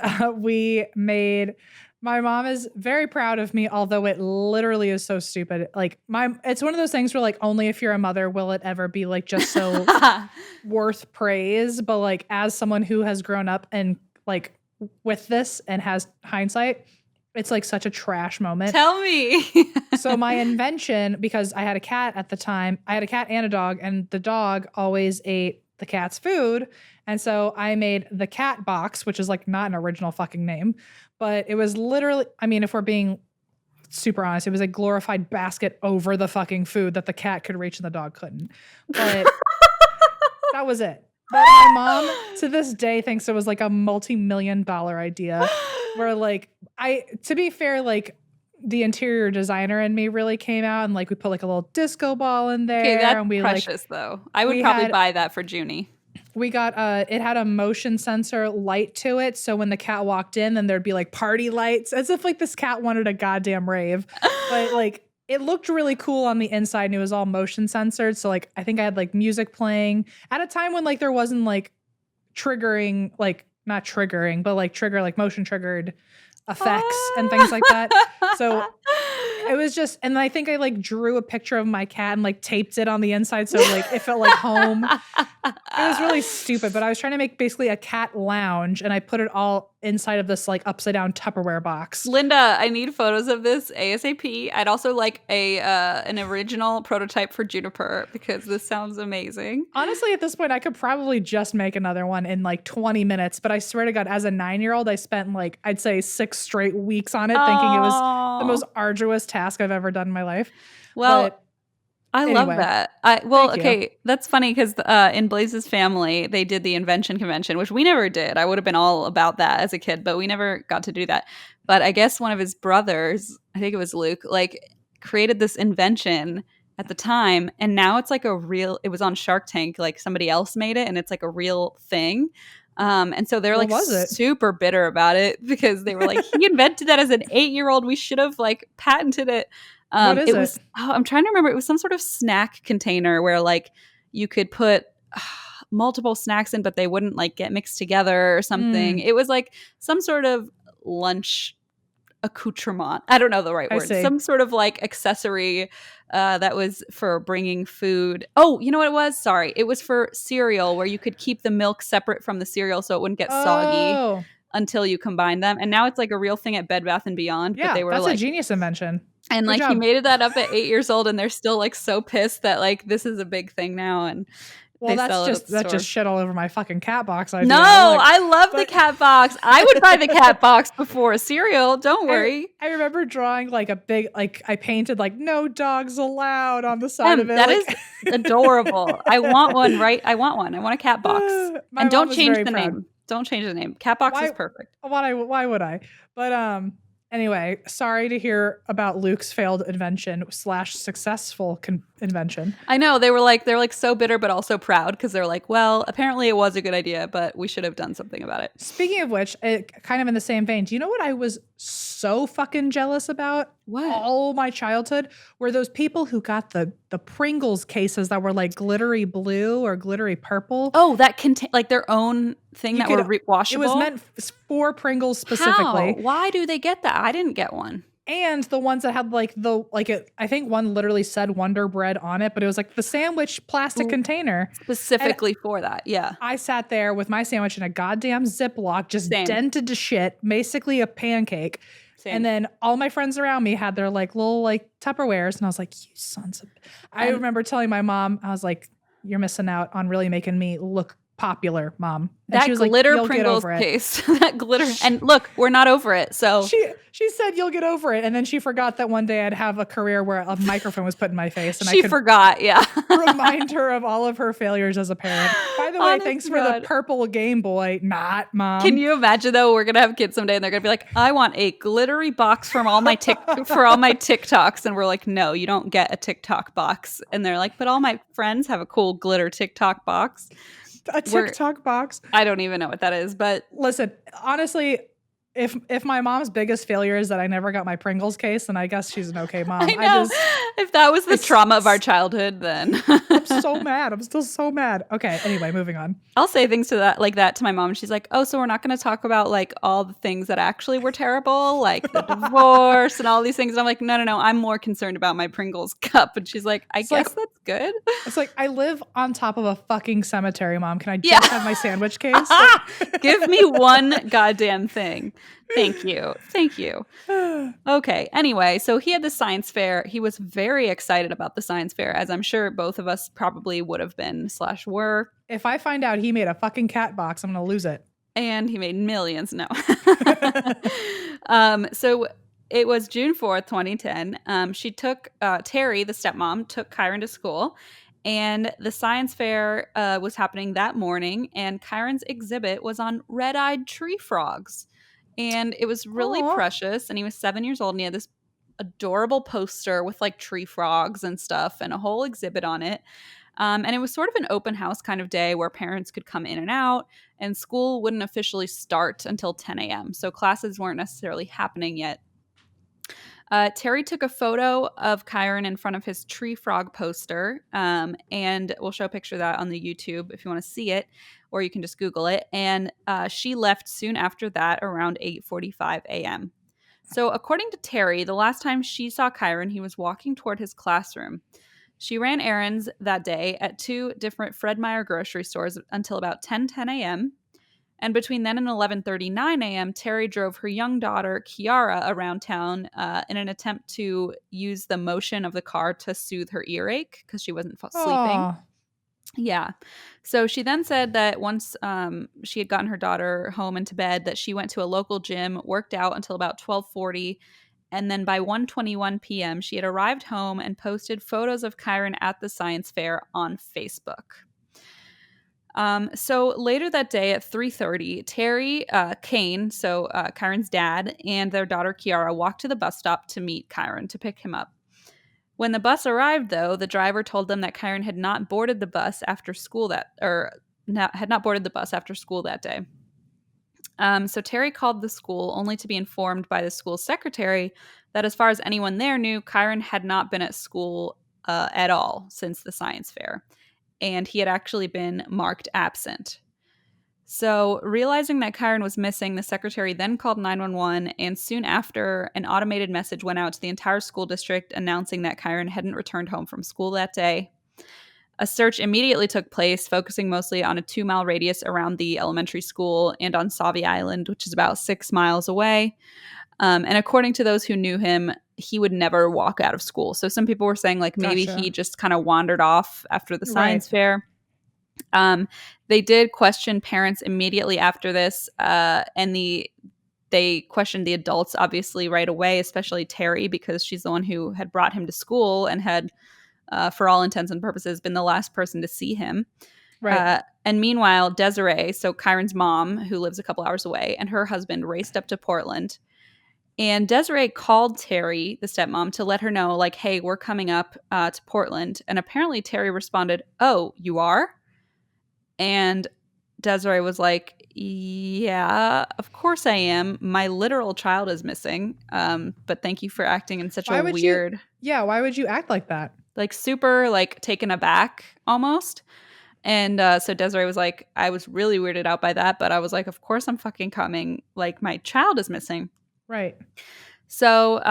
my mom is very proud of me, although it literally is so stupid. Like it's one of those things where like only if you're a mother will it ever be like just so worth praise. But like as someone who has grown up and like with this and has hindsight, it's like such a trash moment. Tell me. So my invention, because I had a cat at the time, I had a cat and a dog, and the dog always ate the cat's food. And so I made the cat box, which is like not an original fucking name, but it was literally, I mean, if we're being super honest, it was a glorified basket over the fucking food that the cat could reach and the dog couldn't. But that was it. But my mom to this day thinks it was like a multi-million-dollar idea where like to be fair, like the interior designer in me really came out and like we put like a little disco ball in there. Okay, that's and we precious though. I would probably buy that for Junie. We got it had a motion sensor light to it, so when the cat walked in, then there'd be like party lights, as if like this cat wanted a goddamn rave. But like it looked really cool on the inside, and it was all motion censored. So like I think I had like music playing at a time when like there wasn't like triggering, like not triggering, but like trigger like motion triggered effects and things like that. So it was just, and I think I like drew a picture of my cat and like taped it on the inside. So like it felt like home. It was really stupid, but I was trying to make basically a cat lounge and I put it all inside of this like upside down Tupperware box. Linda, I need photos of this ASAP. I'd also like an original prototype for Juniper because this sounds amazing. Honestly, at this point, I could probably just make another one in like 20 minutes. But I swear to God, as a 9-year-old, I spent like, I'd say 6 straight weeks on it, thinking it was the most arduous task I've ever done in my life. Well, but I love that. Okay, that's funny because in Blaze's family, they did the invention convention, which we never did. I would have been all about that as a kid, but we never got to do that. But I guess one of his brothers, I think it was Luke, like created this invention at the time, and now it's like it was on Shark Tank, like somebody else made it, and it's like a real thing. And so they're like super bitter about it because they were like, he invented that as an 8-year-old. We should have like patented it. What is it? I'm trying to remember. It was some sort of snack container where like you could put multiple snacks in, but they wouldn't like get mixed together or something. It was like some sort of lunch accoutrement. I don't know the right word. Some sort of like accessory that was for bringing food. Oh, you know what it was? Sorry. It was for cereal where you could keep the milk separate from the cereal so it wouldn't get soggy until you combine them. And now it's like a real thing at Bed Bath & Beyond. Yeah, but they were that's like, a genius invention. And like he made that up at 8 years old and they're still like so pissed that like this is a big thing now. And well, that's just shit all over my fucking cat box idea. No, I love the cat box. I would buy the cat box before a cereal. Don't worry. I remember drawing like a big, like I painted like no dogs allowed on the side of it. That is adorable. I want one, right? I want one. I want a cat box. And don't change the name. Don't change the name. Cat box is perfect. Why would I? But anyway, sorry to hear about Luke's failed invention / successful invention. I know they're like so bitter, but also proud because they're like, well, apparently it was a good idea, but we should have done something about it. Speaking of which, kind of in the same vein, do you know what I was so fucking jealous about? What? All my childhood were those people who got the Pringles cases that were like glittery blue or glittery purple. Oh, that contain like their own thing that were washable. It was meant for Pringles specifically. How? Why do they get that? I didn't get one. And the ones that had I think one literally said Wonder Bread on it, but it was like the sandwich plastic container. Specifically for that, yeah. I sat there with my sandwich in a goddamn Ziploc, just dented to shit, basically a pancake. Same. And then all my friends around me had their like little like Tupperwares. And I was like, you sons of... I remember telling my mom, I was like, you're missing out on really making me look popular, Mom. And that glitter like, Pringles case. That glitter. And look, we're not over it. So she said you'll get over it. And then she forgot that one day I'd have a career where a microphone was put in my face. And she forgot, yeah. Remind her of all of her failures as a parent. By the way, thanks for the purple Game Boy. Not, Mom. Can you imagine though? We're gonna have kids someday and they're gonna be like, I want a glittery box from all my for all my TikToks. And we're like, no, you don't get a TikTok box. And they're like, but all my friends have a cool glitter TikTok box. A TikTok box. I don't even know what that is, but listen, honestly, if my mom's biggest failure is that I never got my Pringles case, then I guess she's an okay mom. I know. If that was the trauma of our childhood, then I'm so mad. I'm still so mad. Okay, anyway, moving on. I'll say things to that to my mom. She's like, oh, so we're not going to talk about like all the things that actually were terrible, like the divorce and all these things. And I'm like, no. I'm more concerned about my Pringles cup. And she's like, I guess that's good. It's like, I live on top of a fucking cemetery, Mom. Can I just have my sandwich case? Give me one goddamn thing. Thank you. Okay. Anyway, so he had the science fair. He was very excited about the science fair, as I'm sure both of us probably would have been / were. If I find out he made a fucking cat box, I'm going to lose it. And he made millions. No. So it was June 4th, 2010. She took Terry, the stepmom, took Kyron to school. And the science fair was happening that morning. And Kyron's exhibit was on red-eyed tree frogs. And it was really precious. And he was 7 years old and he had this adorable poster with like tree frogs and stuff and a whole exhibit on it. And it was sort of an open house kind of day where parents could come in and out and school wouldn't officially start until 10 a.m. So classes weren't necessarily happening yet. Terry took a photo of Kyron in front of his tree frog poster, and we'll show a picture of that on the YouTube if you want to see it, or you can just Google it. And she left soon after that around 8:45 a.m. So according to Terry, the last time she saw Kyron, he was walking toward his classroom. She ran errands that day at 2 different Fred Meyer grocery stores until about 10 a.m. And between then and 11:39 a.m., Terry drove her young daughter, Kiara, around town in an attempt to use the motion of the car to soothe her earache because she wasn't sleeping. Aw. Yeah. So she then said that once she had gotten her daughter home and to bed, that she went to a local gym, worked out until about 12:40, and then by 1:21 p.m., she had arrived home and posted photos of Kyron at the science fair on Facebook. So later that day at 3:30, Terry Kane, so Kyron's dad, and their daughter Kiara walked to the bus stop to meet Kyron to pick him up. When the bus arrived, though, the driver told them that Kyron had not boarded the bus after school had not boarded the bus after school that day. So Terry called the school only to be informed by the school secretary that, as far as anyone there knew, Kyron had not been at school at all since the science fair, and he had actually been marked absent. So, realizing that Kyron was missing, the secretary then called 911, and soon after, an automated message went out to the entire school district announcing that Kyron hadn't returned home from school that day. A search immediately took place, focusing mostly on a 2-mile radius around the elementary school and on Sauvie Island, which is about 6 miles away. And according to those who knew him, he would never walk out of school. So some people were saying like maybe Gotcha. he just kind of wandered off after the science fair. They did question parents immediately after this, and they questioned the adults obviously right away, especially Terry, because she's the one who had brought him to school and had, for all intents and purposes, been the last person to see him. Right. And meanwhile, Desiree, so Kyron's mom, who lives a couple hours away, and her husband raced up to Portland. And Desiree called Terry, the stepmom, to let her know, like, hey, we're coming up to Portland. And apparently Terry responded, oh, you are? And Desiree was like, yeah, of course I am. My literal child is missing. But thank you for acting in such Why a would weird, why would you act like that? like super like taken aback almost. And so Desiree was like, I was really weirded out by that. But I was like, of course I'm fucking coming. Like my child is missing. Right. So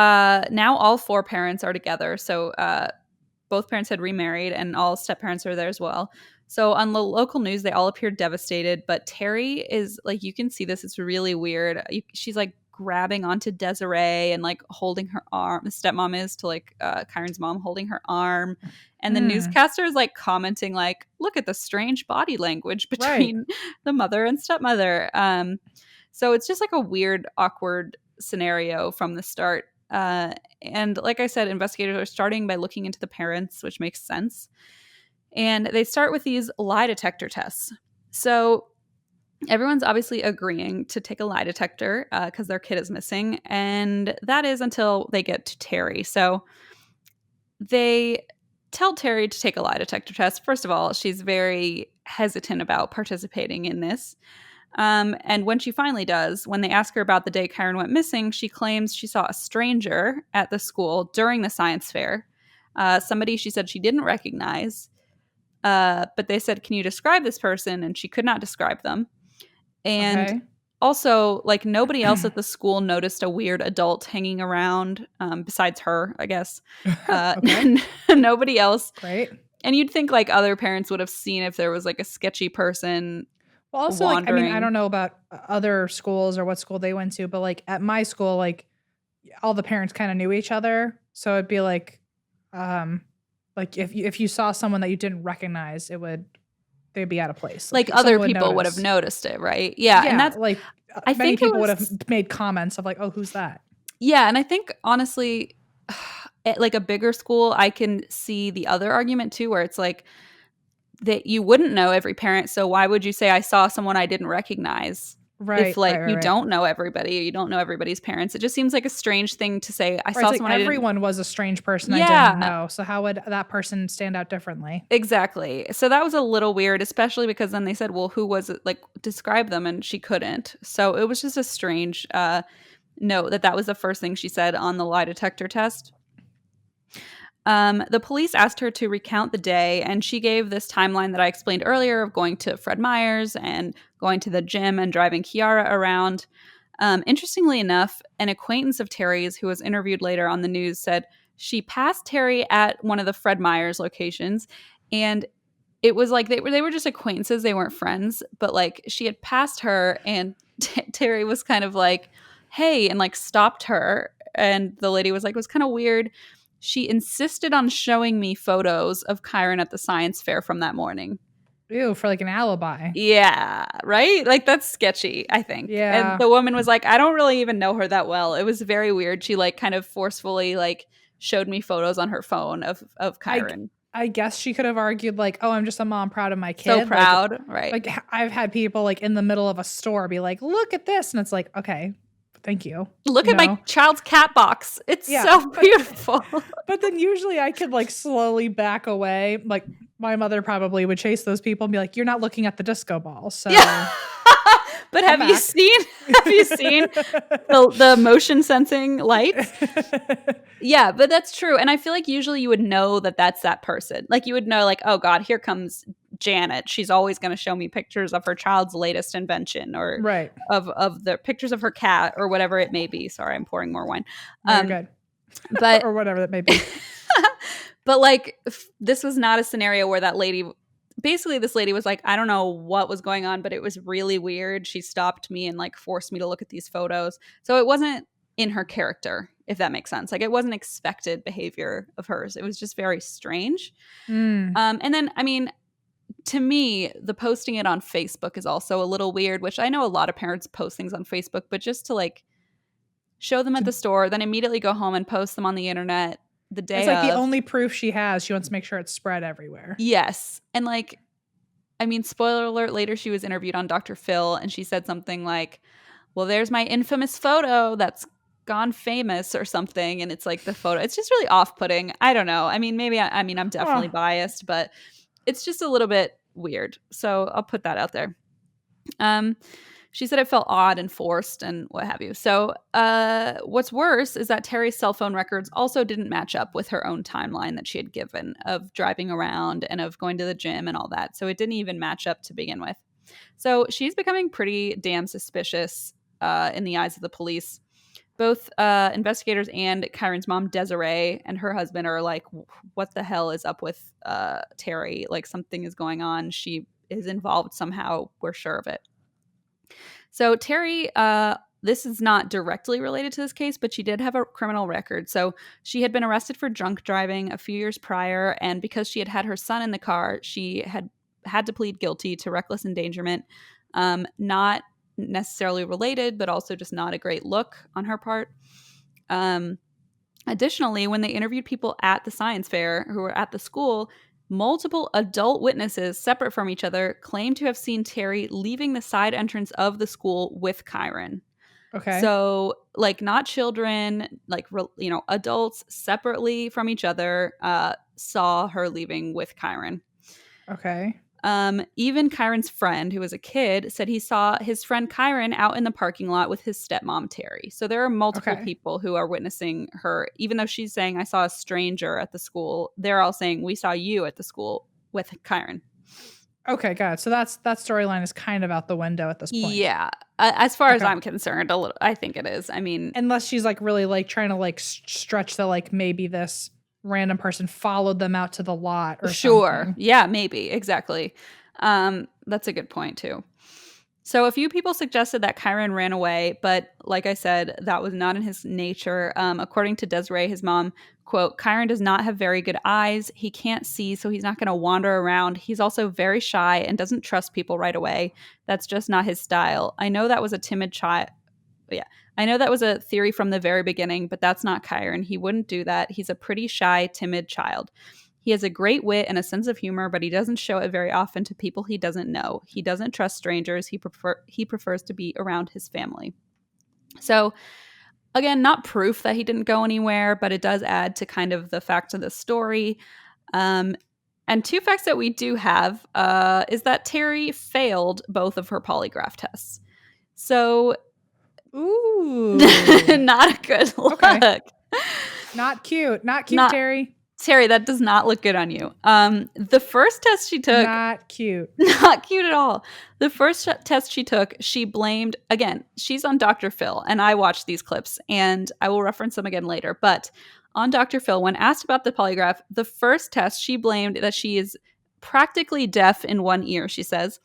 now all 4 parents are together. So both parents had remarried and all step-parents are there as well. So on the local news, they all appeared devastated. But Terry is like, you can see this. It's really weird. She's like grabbing onto Desiree and like holding her arm. The stepmom is to like Kyron's mom holding her arm. And the newscaster is like commenting like, look at the strange body language between the mother and stepmother. So it's just like a weird, awkward scenario from the start. And like I said, investigators are starting by looking into the parents, which makes sense. And they start with these lie detector tests. So everyone's obviously agreeing to take a lie detector because their kid is missing. And that is until they get to Terry. So they tell Terry to take a lie detector test. First of all, she's very hesitant about participating in this. And when she finally does, when they ask her about the day Kyron went missing, she claims she saw a stranger at the school during the science fair. Somebody she said she didn't recognize. But they said, can you describe this person? And she could not describe them. And also, like, nobody else at the school noticed a weird adult hanging around besides her, I guess. Nobody else. Great. And you'd think, like, other parents would have seen if there was, like, a sketchy person Well, also, like, I mean, I don't know about other schools or what school they went to, but, like, at my school, like, all the parents kind of knew each other. So it'd be like if you saw someone that you didn't recognize, they'd be out of place. Like other people would have noticed it, right? Yeah, and that's like I many think people would have made comments of like, "Oh, who's that?" Yeah, and I think honestly, at like a bigger school, I can see the other argument too, where it's like that you wouldn't know every parent, so why would you say I saw someone I didn't recognize? Right. If like you don't know everybody, you don't know everybody's parents. It just seems like a strange thing to say. I saw someone. Everyone was a strange person I didn't know. So how would that person stand out differently? Exactly. So that was a little weird, especially because then they said, "Well, who was it? Like, describe them," and she couldn't. So it was just a strange note that was the first thing she said on the lie detector test. The police asked her to recount the day, and she gave this timeline that I explained earlier of going to Fred Meyer's and going to the gym and driving Kiara around. Interestingly enough, an acquaintance of Terry's who was interviewed later on the news said she passed Terry at one of the Fred Meyer's locations, and it was like they were just acquaintances, they weren't friends, but like she had passed her, and Terry was kind of like, hey, and like stopped her, and the lady was like, it was kind of weird. She insisted on showing me photos of Kyron at the science fair from that morning. Ew, for like an alibi. Yeah, right? Like that's sketchy, I think. Yeah. And the woman was like, I don't really even know her that well. It was very weird. She like kind of forcefully like showed me photos on her phone of Kyron. I guess she could have argued like, oh, I'm just a mom proud of my kid. So proud, right? Like I've had people like in the middle of a store be like, look at this. And it's like, okay, thank you. Look at my child's cat box. It's so beautiful. But then usually I could like slowly back away. Like my mother probably would chase those people and be like, you're not looking at the disco ball. So yeah. But have you seen the motion sensing lights? Yeah, but that's true. And I feel like usually you would know that that's that person. Like you would know like, oh God, here comes Janet. She's always going to show me pictures of her child's latest invention or of the pictures of her cat or whatever it may be. Sorry, I'm pouring more wine. Good. But or whatever that may be. But like this was not a scenario where that lady basically this lady was like, I don't know what was going on, but it was really weird. She stopped me and like forced me to look at these photos. So it wasn't in her character, if that makes sense. Like it wasn't expected behavior of hers. It was just very strange. And then, I mean, to me, the posting it on Facebook is also a little weird, which I know a lot of parents post things on Facebook, but just to like show them at the store, then immediately go home and post them on the internet the day it's like the only proof she has. She wants to make sure it's spread everywhere. Yes. And like, I mean, spoiler alert, later she was interviewed on Dr. Phil and she said something like, well, there's my infamous photo that's gone famous or something. And it's like the photo, it's just really off-putting. I don't know. I mean, maybe, I mean, I'm definitely biased, but it's just a little bit weird. So I'll put that out there. She said it felt odd and forced and what have you. So what's worse is that Terry's cell phone records also didn't match up with her own timeline that she had given of driving around and of going to the gym and all that. So it didn't even match up to begin with. So she's becoming pretty damn suspicious in the eyes of the police. Both investigators and Kyron's mom, Desiree, and her husband are like, what the hell is up with Terry? Like something is going on. She is involved somehow. We're sure of it. So Terry, this is not directly related to this case, but she did have a criminal record. So she had been arrested for drunk driving a few years prior. And because she had had her son in the car, she had to plead guilty to reckless endangerment. Not necessarily related, but also just not a great look on her part. Additionally, when they interviewed people at the science fair who were at the school, multiple adult witnesses separate from each other claimed to have seen Terry leaving the side entrance of the school with Kyron. Okay. So like not children, like, you know, adults separately from each other saw her leaving with Kyron. Okay. Even Kyron's friend, who was a kid, said he saw his friend Kyron out in the parking lot with his stepmom, Terry. So there are multiple people who are witnessing her. Even though she's saying, I saw a stranger at the school, they're all saying, we saw you at the school with Kyron. Okay, got it. So that storyline is kind of out the window at this point. Yeah. As far as I'm concerned, a little, I think it is. I mean, unless she's like really like trying to like stretch the like maybe this random person followed them out to the lot or something. Yeah, maybe. Exactly. That's a good point too. So a few people suggested that Kyron ran away, but like I said, that was not in his nature. According to Desiree, his mom, quote, Kyron does not have very good eyes. He can't see, so he's not going to wander around. He's also very shy and doesn't trust people right away. That's just not his style. I know that was a timid child. Yeah. I know that was a theory from the very beginning, but that's not Kyron. He wouldn't do that. He's a pretty shy, timid child. He has a great wit and a sense of humor, but he doesn't show it very often to people he doesn't know. He doesn't trust strangers. He prefers to be around his family. So, again, not proof that he didn't go anywhere, but it does add to kind of the facts of the story. And two facts that we do have is that Terry failed both of her polygraph tests. So, ooh, not a good look. Not cute, Terry. Terry, that does not look good on you. The first test she took, Not cute. not cute at all. The first test she took, she blamed, again, she's on Dr. Phil, and I watched these clips, and I will reference them again later. But on Dr. Phil, when asked about the polygraph, the first test, she blamed that she is practically deaf in one ear, she says.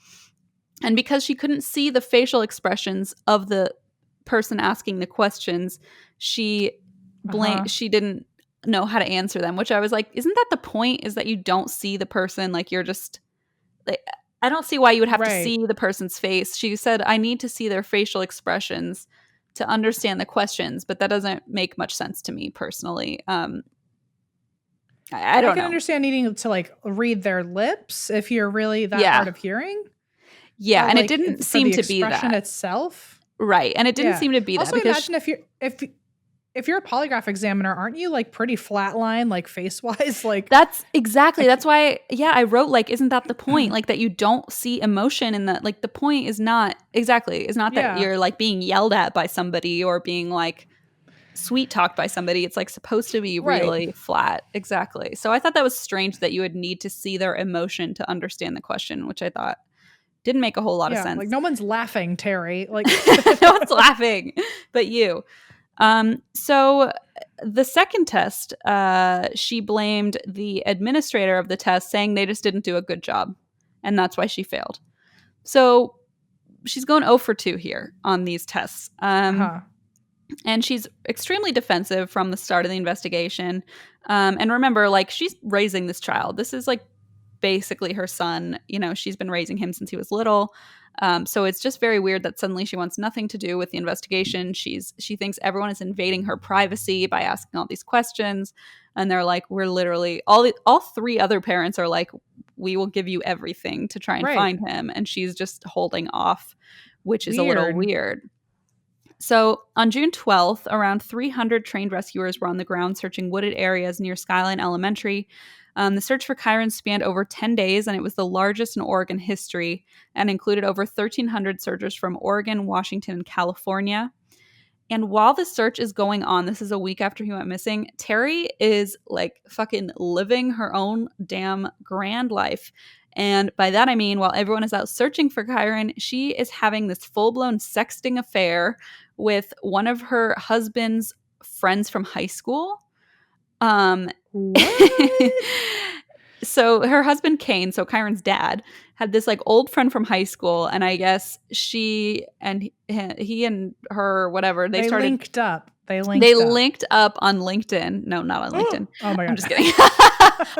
And because she couldn't see the facial expressions of the person asking the questions, she didn't know how to answer them, which I was like, isn't that the point, is that you don't see the person? Like, you're just like, I don't see why you would have to see the person's face. She said, I need to see their facial expressions to understand the questions, but that doesn't make much sense to me personally. I don't know. I can understand needing to like read their lips if you're really that hard of hearing. Yeah, but, and like, it didn't seem to be that. Expression itself. Right, and it didn't seem to be that. Also, imagine if you're a polygraph examiner, aren't you like pretty flatline, like face wise? Like that's exactly. That's why. Yeah, I wrote like, isn't that the point? Like that you don't see emotion in that. Like the point is not that you're like being yelled at by somebody or being like sweet talked by somebody. It's like supposed to be really flat. Exactly. So I thought that was strange that you would need to see their emotion to understand the question, which I thought didn't make a whole lot of sense. Like no one's laughing, Terry. Like no one's laughing, but you. So the second test, she blamed the administrator of the test, saying they just didn't do a good job, and that's why she failed. So she's going 0 for 2 here on these tests. And she's extremely defensive from the start of the investigation. And remember, like, she's raising this child. This is like basically her son. You know, she's been raising him since he was little. So it's just very weird that suddenly she wants nothing to do with the investigation. She thinks everyone is invading her privacy by asking all these questions. And they're like, we're literally, all 3 other parents are like, we will give you everything to try and find him. And she's just holding off, which is a little weird. So on June 12th, around 300 trained rescuers were on the ground searching wooded areas near Skyline Elementary. The search for Kyron spanned over 10 days, and it was the largest in Oregon history and included over 1,300 searchers from Oregon, Washington, and California. And while the search is going on, this is a week after he went missing, Terry is like fucking living her own damn grand life. And by that I mean, while everyone is out searching for Kyron, she is having this full-blown sexting affair with one of her husband's friends from high school. So her husband Kane, so Kyron's dad, had this like old friend from high school, and I guess he and her, whatever, they started linked up. They linked up on LinkedIn. No, not on LinkedIn. Oh my God. I'm just kidding.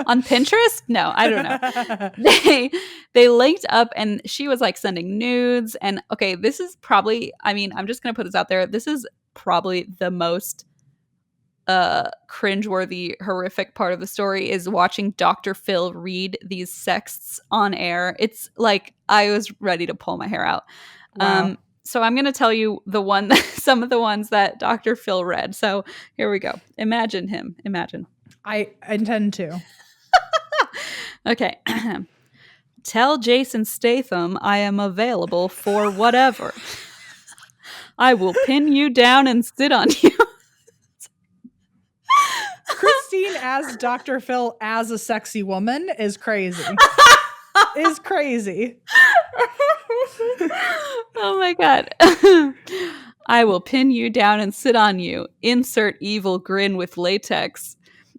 On Pinterest? No, I don't know. They linked up, and she was like sending nudes. And okay, this is probably, I mean, I'm just gonna put this out there. This is probably the most cringeworthy, horrific part of the story is watching Dr. Phil read these sexts on air. It's like I was ready to pull my hair out. Wow. So I'm going to tell you some of the ones that Dr. Phil read. So here we go. Imagine him. Imagine. I intend to. Okay. Tell Jason Statham I am available for whatever. I will pin you down and sit on you. Christine as Dr. Phil as a sexy woman is crazy. Is crazy. Oh my God. I will pin you down and sit on you. Insert evil grin with latex.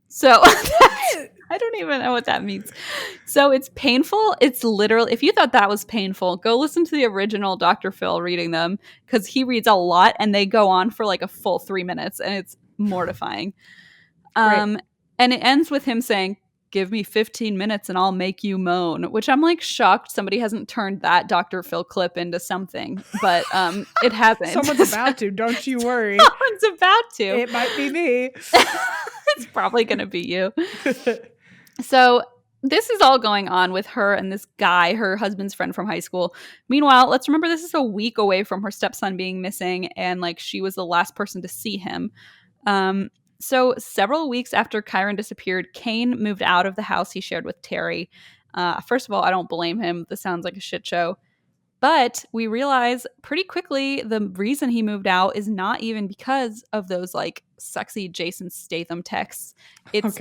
So I don't even know what that means. So it's painful. It's literally, if you thought that was painful, go listen to the original Dr. Phil reading them, because he reads a lot and they go on for like a full 3 minutes, and it's mortifying. And it ends with him saying, give me 15 minutes and I'll make you moan, which I'm like shocked somebody hasn't turned that Dr. Phil clip into something, but it hasn't. Someone's about to, don't you worry. Someone's about to. It might be me. It's probably going to be you. So this is all going on with her and this guy, her husband's friend from high school. Meanwhile, let's remember this is a week away from her stepson being missing, and like she was the last person to see him. So several weeks after Kyron disappeared, Kane moved out of the house he shared with Terry. First of all, I don't blame him. This sounds like a shit show. But we realize pretty quickly the reason he moved out is not even because of those like sexy Jason Statham texts. It's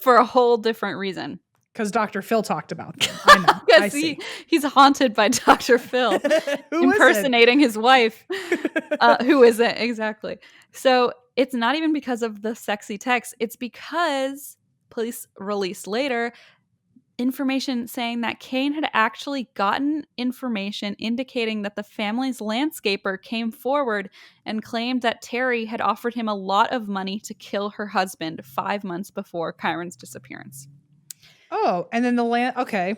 for a whole different reason. Because Dr. Phil talked about them. I know. I Because see. he's haunted by Dr. Phil impersonating his wife. Who is it? Exactly. So it's not even because of the sexy text. It's because police released later information saying that Kane had actually gotten information indicating that the family's landscaper came forward and claimed that Terry had offered him a lot of money to kill her husband 5 months before Kyron's disappearance. Oh, and then okay,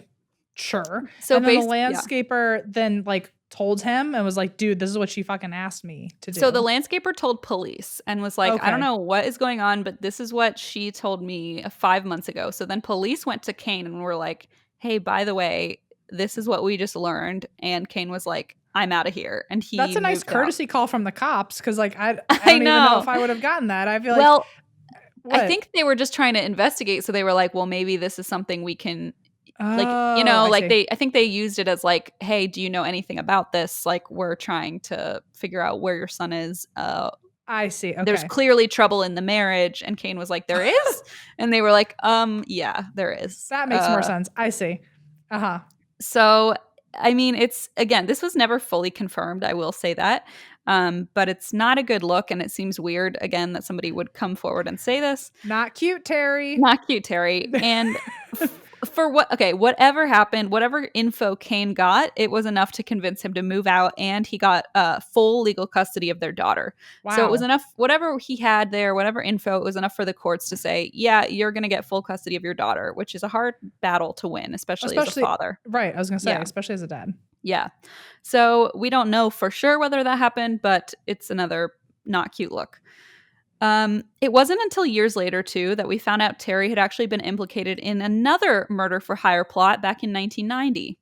sure. So and then the landscaper then like told him and was like, dude, this is what she fucking asked me to do. So the landscaper told police and was like, I don't know what is going on, but this is what she told me 5 months ago. So then police went to Kane and were like, hey, by the way, this is what we just learned. And Kane was like, I'm out of here. And that's a nice courtesy call from the cops. Cause like, I don't even know. know if I would have gotten that. I feel like, I think they were just trying to investigate. So they were like, well, maybe this is something we can, I think they used it as like, hey, do you know anything about this? Like, we're trying to figure out where your son is. I see. Okay. There's clearly trouble in the marriage. And Kane was like, there is? And they were like, yeah, there is. That makes more sense. I see. Uh-huh. So, I mean, this was never fully confirmed. I will say that. But it's not a good look. And it seems weird, again, that somebody would come forward and say this. Not cute, Terry. Not cute, Terry. And whatever happened, whatever info Kane got, it was enough to convince him to move out, and he got full legal custody of their daughter. Wow. So it was enough, whatever he had there, whatever info, it was enough for the courts to say, yeah, you're going to get full custody of your daughter, which is a hard battle to win, especially as a father. Right, I was going to say, especially as a dad. Yeah. So we don't know for sure whether that happened, but it's another not cute look. It wasn't until years later, too, that we found out Terry had actually been implicated in another murder-for-hire plot back in 1990.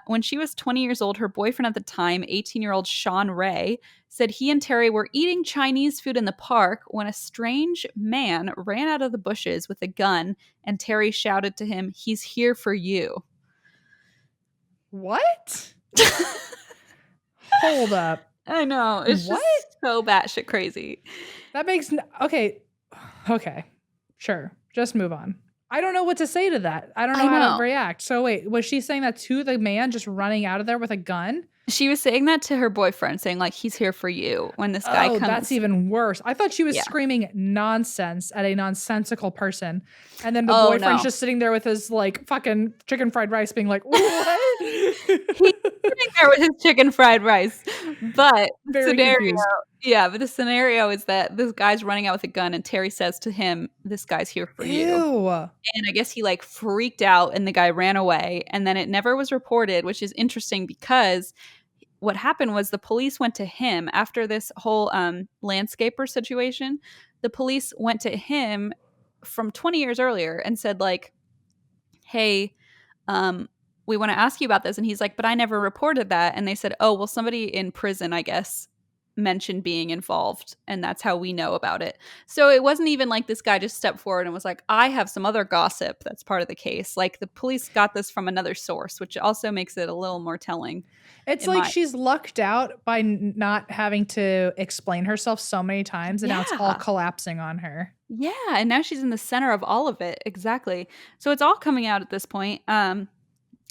When she was 20 years old, her boyfriend at the time, 18-year-old Sean Ray, said he and Terry were eating Chinese food in the park when a strange man ran out of the bushes with a gun, and Terry shouted to him, "He's here for you." What? Hold up. I know. It's just so batshit crazy. That makes... Okay. Sure. Just move on. I don't know what to say to that. I don't know how to react. So wait, was she saying that to the man just running out of there with a gun? She was saying that to her boyfriend, saying like, he's here for you when this guy comes. That's even worse. I thought she was screaming nonsense at a nonsensical person. And then the boyfriend's just sitting there with his like fucking chicken fried rice being what? He's sitting there with his chicken fried rice. But the scenario is that this guy's running out with a gun and Terry says to him, this guy's here for you. And I guess he like freaked out and the guy ran away. And then it never was reported, which is interesting because what happened was the police went to him after this whole landscaper situation. The police went to him from 20 years earlier and said like, hey, we want to ask you about this. And he's like, but I never reported that. And they said, oh, well, somebody in prison, I guess, mentioned being involved. And that's how we know about it. So it wasn't even like this guy just stepped forward and was like, I have some other gossip that's part of the case. Like the police got this from another source, which also makes it a little more telling. It's like she's lucked out by not having to explain herself so many times. And now it's all collapsing on her. Yeah. And now she's in the center of all of it. Exactly. So it's all coming out at this point.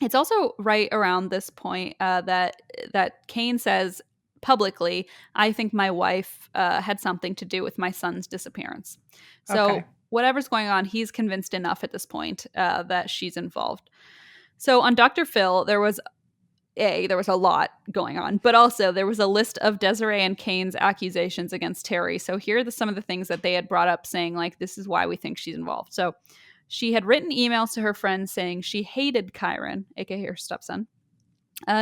It's also right around this point that Kane says publicly, I think my wife had something to do with my son's disappearance. So whatever's going on, he's convinced enough at this point that she's involved. So on Dr. Phil, there was a lot going on, but also there was a list of Desiree and Kane's accusations against Terry. So here are some of the things that they had brought up saying like, this is why we think she's involved. So she had written emails to her friends saying she hated Kyron, aka her stepson.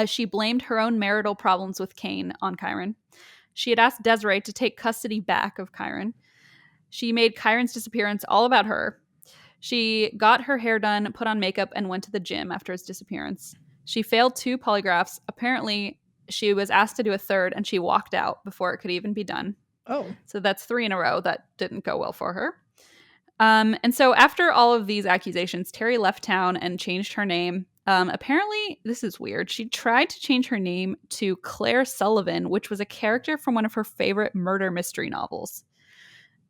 She blamed her own marital problems with Kane on Kyron. She had asked Desiree to take custody back of Kyron. She made Kyron's disappearance all about her. She got her hair done, put on makeup, and went to the gym after his disappearance. She failed 2 polygraphs. Apparently, she was asked to do a third, and she walked out before it could even be done. Oh. So that's 3 in a row. That didn't go well for her. And so after all of these accusations, Terry left town and changed her name. Apparently, this is weird. She tried to change her name to Claire Sullivan, which was a character from one of her favorite murder mystery novels.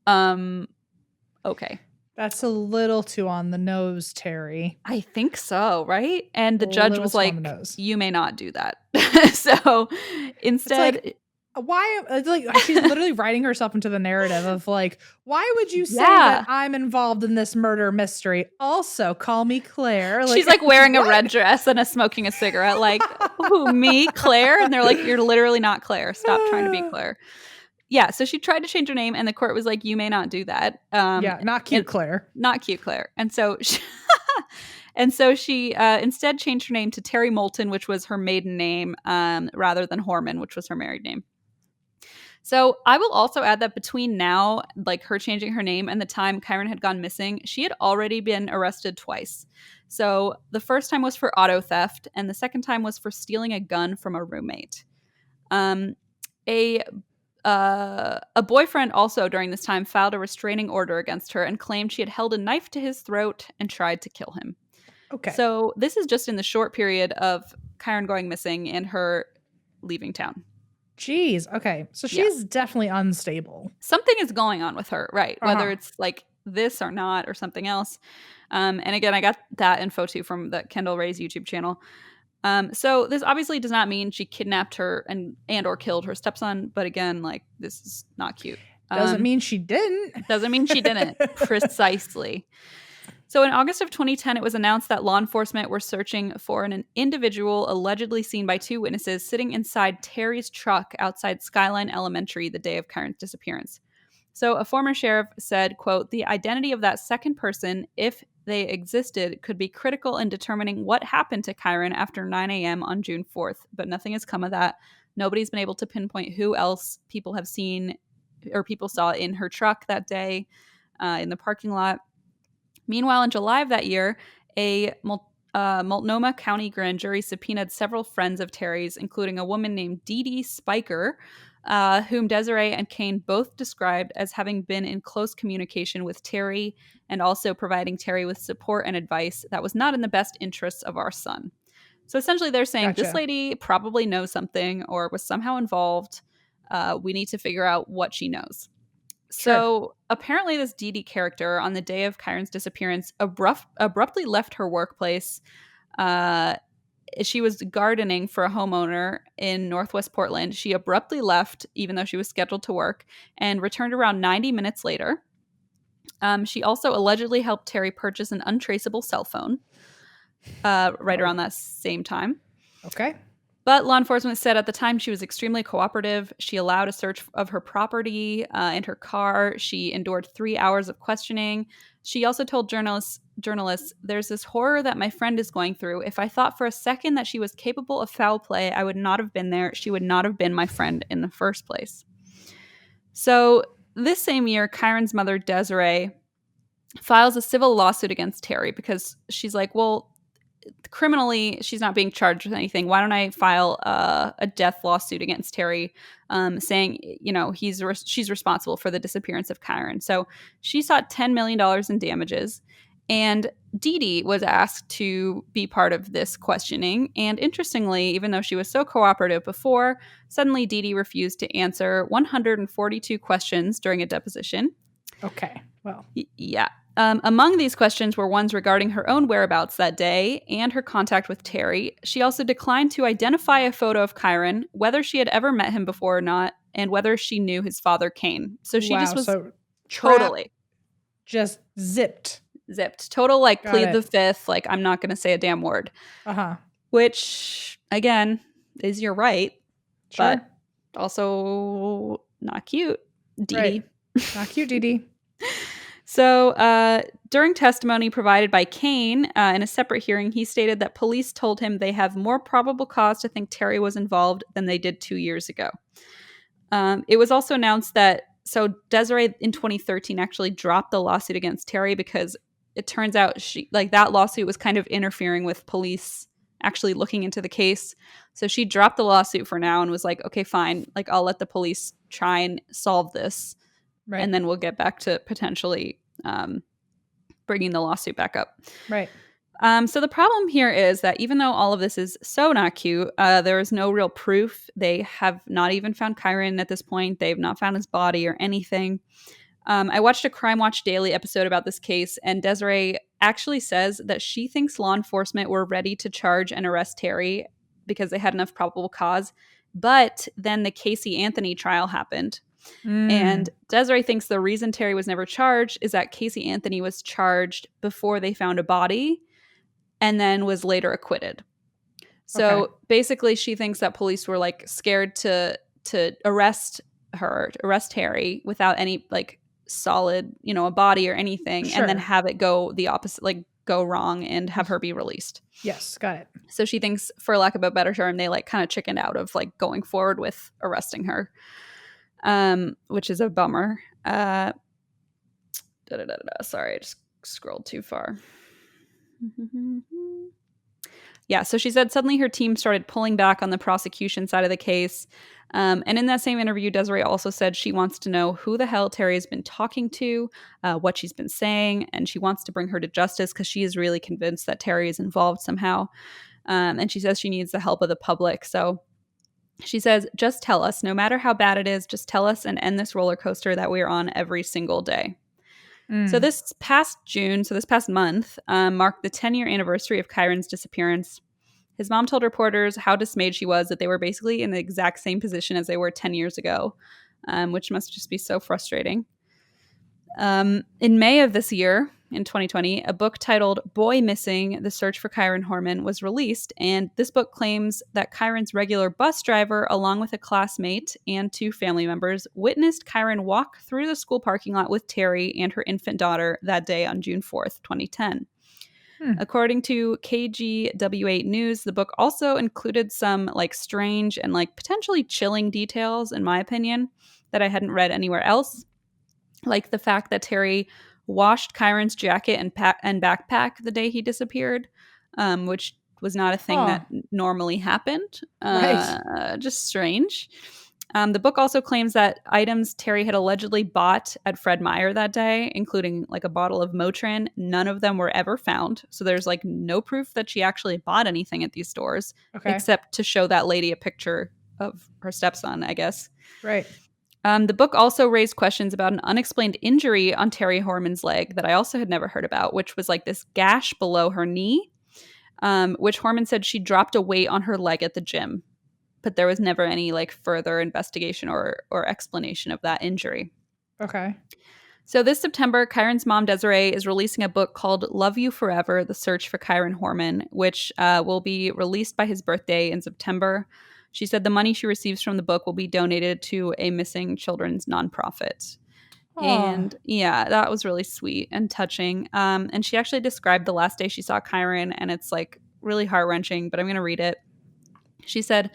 Okay. That's a little too on the nose, Terry. I think so, right? And the A judge little was too on the like, nose. you may not do that. So instead, It's like, why? It's like she's literally writing herself into the narrative of like, why would you say yeah. that I'm involved in this murder mystery? Also, call me Claire. She's like wearing a red dress and smoking a cigarette. Like, who, me, Claire? And they're like, you're literally not Claire. Stop trying to be Claire. Yeah, so she tried to change her name, and the court was like, you may not do that. Yeah, not cute, Claire. Not cute, Claire. And so she instead changed her name to Terry Moulton, which was her maiden name, rather than Horman, which was her married name. So I will also add that between now, like her changing her name and the time Kyron had gone missing, she had already been arrested twice. So the first time was for auto theft, and the second time was for stealing a gun from a roommate. A boyfriend also during this time filed a restraining order against her and claimed she had held a knife to his throat and tried to kill him. Okay. So this is just in the short period of Kyron going missing and her leaving town. Jeez. Okay. So she's definitely unstable. Something is going on with her, right? Whether it's like this or not or something else. And again, I got that info too from the Kendall Ray's YouTube channel. So this obviously does not mean she kidnapped her and or killed her stepson. But again, like, this is not cute. Doesn't mean she didn't. Doesn't mean she didn't. Precisely. So in August of 2010, it was announced that law enforcement were searching for an individual allegedly seen by two witnesses sitting inside Terry's truck outside Skyline Elementary the day of Kyron's disappearance. So a former sheriff said, quote, the identity of that second person, if they existed, could be critical in determining what happened to Kyron after 9 a.m. on June 4th, but nothing has come of that. Nobody's been able to pinpoint who else people have seen or people saw in her truck that day in the parking lot. Meanwhile, in July of that year, a Multnomah County grand jury subpoenaed several friends of Terry's, including a woman named Dee Dee Spiker, whom Desiree and Kane both described as having been in close communication with Terry and also providing Terry with support and advice that was not in the best interests of our son. So essentially they're saying this lady probably knows something or was somehow involved. We need to figure out what she knows. So apparently this Dee Dee character on the day of Kyron's disappearance abruptly left her workplace. She was gardening for a homeowner in Northwest Portland. She abruptly left, even though she was scheduled to work, and returned around 90 minutes later. She also allegedly helped Terry purchase an untraceable cell phone right around that same time. Okay. But law enforcement said at the time she was extremely cooperative. She allowed a search of her property and her car. She endured 3 hours of questioning. She also told journalists, there's this horror that my friend is going through. If I thought for a second that she was capable of foul play, I would not have been there. She would not have been my friend in the first place. So this same year, Kyron's mother, Desiree, files a civil lawsuit against Terry because she's like, well, criminally, she's not being charged with anything. Why don't I file a death lawsuit against Terry, saying, you know, she's responsible for the disappearance of Kyron. So she sought $10 million in damages, and Dee Dee was asked to be part of this questioning. And interestingly, even though she was so cooperative before, suddenly Dee Dee refused to answer 142 questions during a deposition. Okay, well. Yeah. Among these questions were ones regarding her own whereabouts that day and her contact with Terry. She also declined to identify a photo of Kyron, whether she had ever met him before or not, and whether she knew his father, Kane. So she just was totally just zipped. Total, like, plead the fifth. Like, I'm not going to say a damn word. Which, again, is your right. Sure. But also not cute. Dee Dee. Not cute, Dee Dee. So during testimony provided by Kane in a separate hearing, he stated that police told him they have more probable cause to think Terry was involved than they did 2 years ago. It was also announced that, so Desiree in 2013 actually dropped the lawsuit against Terry because it turns out that lawsuit was kind of interfering with police actually looking into the case. So she dropped the lawsuit for now and was like, okay, fine. Like, I'll let the police try and solve this. Right. And then we'll get back to potentially bringing the lawsuit back up. Right. So the problem here is that even though all of this is so not cute, there is no real proof. They have not even found Kyron at this point. They've not found his body or anything. I watched a Crime Watch Daily episode about this case, and Desiree actually says that she thinks law enforcement were ready to charge and arrest Terry because they had enough probable cause. But then the Casey Anthony trial happened. And Desiree thinks the reason Terry was never charged is that Casey Anthony was charged before they found a body and then was later acquitted. So basically, she thinks that police were like scared to arrest Harry without any like solid, a body or anything, and then have it go the opposite, like go wrong and have her be released. Yes, got it. So she thinks, for lack of a better term, they like kind of chickened out of like going forward with arresting her, which is a bummer. Sorry, I just scrolled too far. Yeah, so she said suddenly her team started pulling back on the prosecution side of the case. And in that same interview, Desiree also said she wants to know who the hell Terry has been talking to, what she's been saying, and she wants to bring her to justice because she is really convinced that Terry is involved somehow. And she says she needs the help of the public. So she says, just tell us, no matter how bad it is, just tell us and end this roller coaster that we're on every single day. So this past June, so this past month, marked the 10-year anniversary of Kyron's disappearance. His mom told reporters how dismayed she was that they were basically in the exact same position as they were 10 years ago, which must just be so frustrating. In May of this year, in 2020, a book titled Boy Missing, The Search for Kyron Horman was released, and this book claims that Kyron's regular bus driver, along with a classmate and 2 family members, witnessed Kyron walk through the school parking lot with Terry and her infant daughter that day on June 4th, 2010. According to KGW8 News, the book also included some like strange and like potentially chilling details, in my opinion, that I hadn't read anywhere else. Like the fact that Terry washed Kyron's jacket and backpack the day he disappeared, which was not a thing that normally happened. Just strange. The book also claims that items Terry had allegedly bought at Fred Meyer that day, including like a bottle of Motrin, none of them were ever found. So there's like no proof that she actually bought anything at these stores, except to show that lady a picture of her stepson, I guess. Right. The book also raised questions about an unexplained injury on Terry Horman's leg that I also had never heard about, which was like this gash below her knee, which Horman said she dropped a weight on her leg at the gym. But there was never any like further investigation or explanation of that injury. Okay. So this September, Kyron's mom, Desiree, is releasing a book called Love You Forever, The Search for Kyron Horman, which will be released by his birthday in September. She said the money she receives from the book will be donated to a missing children's nonprofit. Aww. And yeah, that was really sweet and touching. And she actually described the last day she saw Kyron, and it's like really heart-wrenching, but I'm going to read it. She said,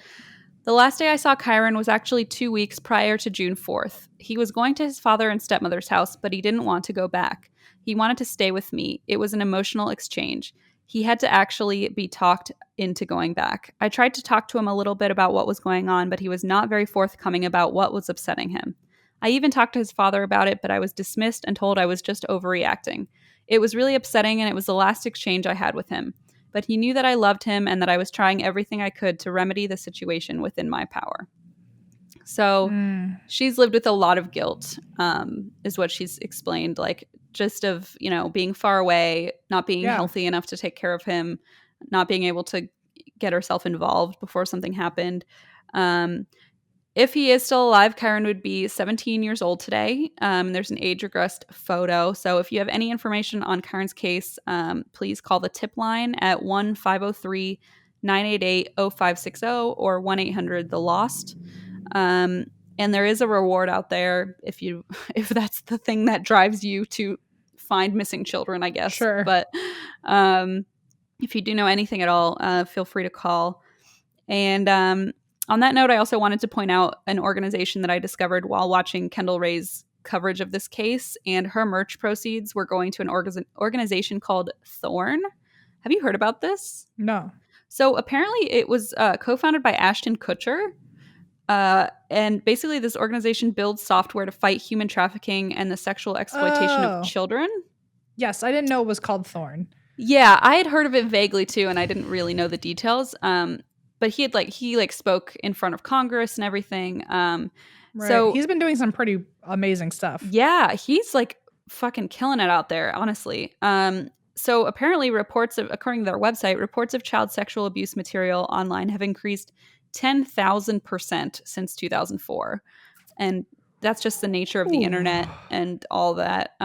the last day I saw Kyron was actually 2 weeks prior to June 4th. He was going to his father and stepmother's house, but he didn't want to go back. He wanted to stay with me. It was an emotional exchange. He had to actually be talked into going back. I tried to talk to him a little bit about what was going on, but he was not very forthcoming about what was upsetting him. I even talked to his father about it, but I was dismissed and told I was just overreacting. It was really upsetting, and it was the last exchange I had with him. But he knew that I loved him and that I was trying everything I could to remedy the situation within my power. So she's lived with a lot of guilt, is what she's explained, like just of, being far away, not being healthy enough to take care of him, not being able to get herself involved before something happened. If he is still alive, Kyron would be 17 years old today. There's an age-regressed photo. So if you have any information on Kyron's case, please call the tip line at 1-503-988-0560 or 1-800-THE-LOST. And there is a reward out there if that's the thing that drives you to find missing children, I guess. Sure. But if you do know anything at all, feel free to call. And on that note, I also wanted to point out an organization that I discovered while watching Kendall Rae's coverage of this case, and her merch proceeds were going to an organization called Thorn. Have you heard about this? No. So apparently it was co-founded by Ashton Kutcher. And basically this organization builds software to fight human trafficking and the sexual exploitation of children. Yes, I didn't know it was called Thorn. Yeah, I had heard of it vaguely too, and I didn't really know the details. But he spoke in front of Congress and everything. Right. So he's been doing some pretty amazing stuff. yeah, he's like fucking killing it out there, honestly. So apparently according to their website, reports of child sexual abuse material online have increased 10,000% since 2004. And that's just the nature of the internet and all that.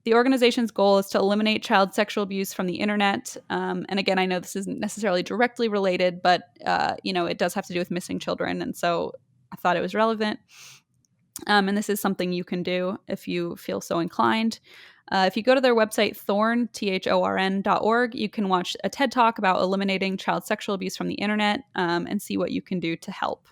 The organization's goal is to eliminate child sexual abuse from the internet. And again, I know this isn't necessarily directly related, but it does have to do with missing children. And so I thought it was relevant. And this is something you can do if you feel so inclined. If you go to their website, thorn.org, you can watch a TED Talk about eliminating child sexual abuse from the internet and see what you can do to help.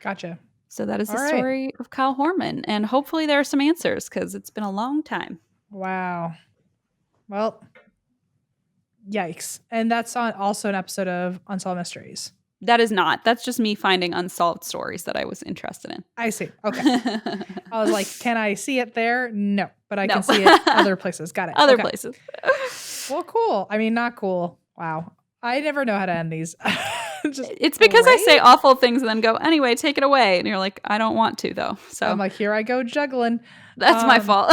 Gotcha. So that is the story of Kyle Horman. And hopefully there are some answers because it's been a long time. Wow. Well, yikes. And that's also an episode of Unsolved Mysteries. That is not. That's just me finding unsolved stories that I was interested in. I see. Okay. I was like, can I see it there? No. But I can see it other places. Got it. Other places. Well, cool. I mean, not cool. Wow. I never know how to end these. It's because I say awful things and then go, anyway, take it away. And you're like, I don't want to, though. So I'm like, here I go juggling. That's my fault.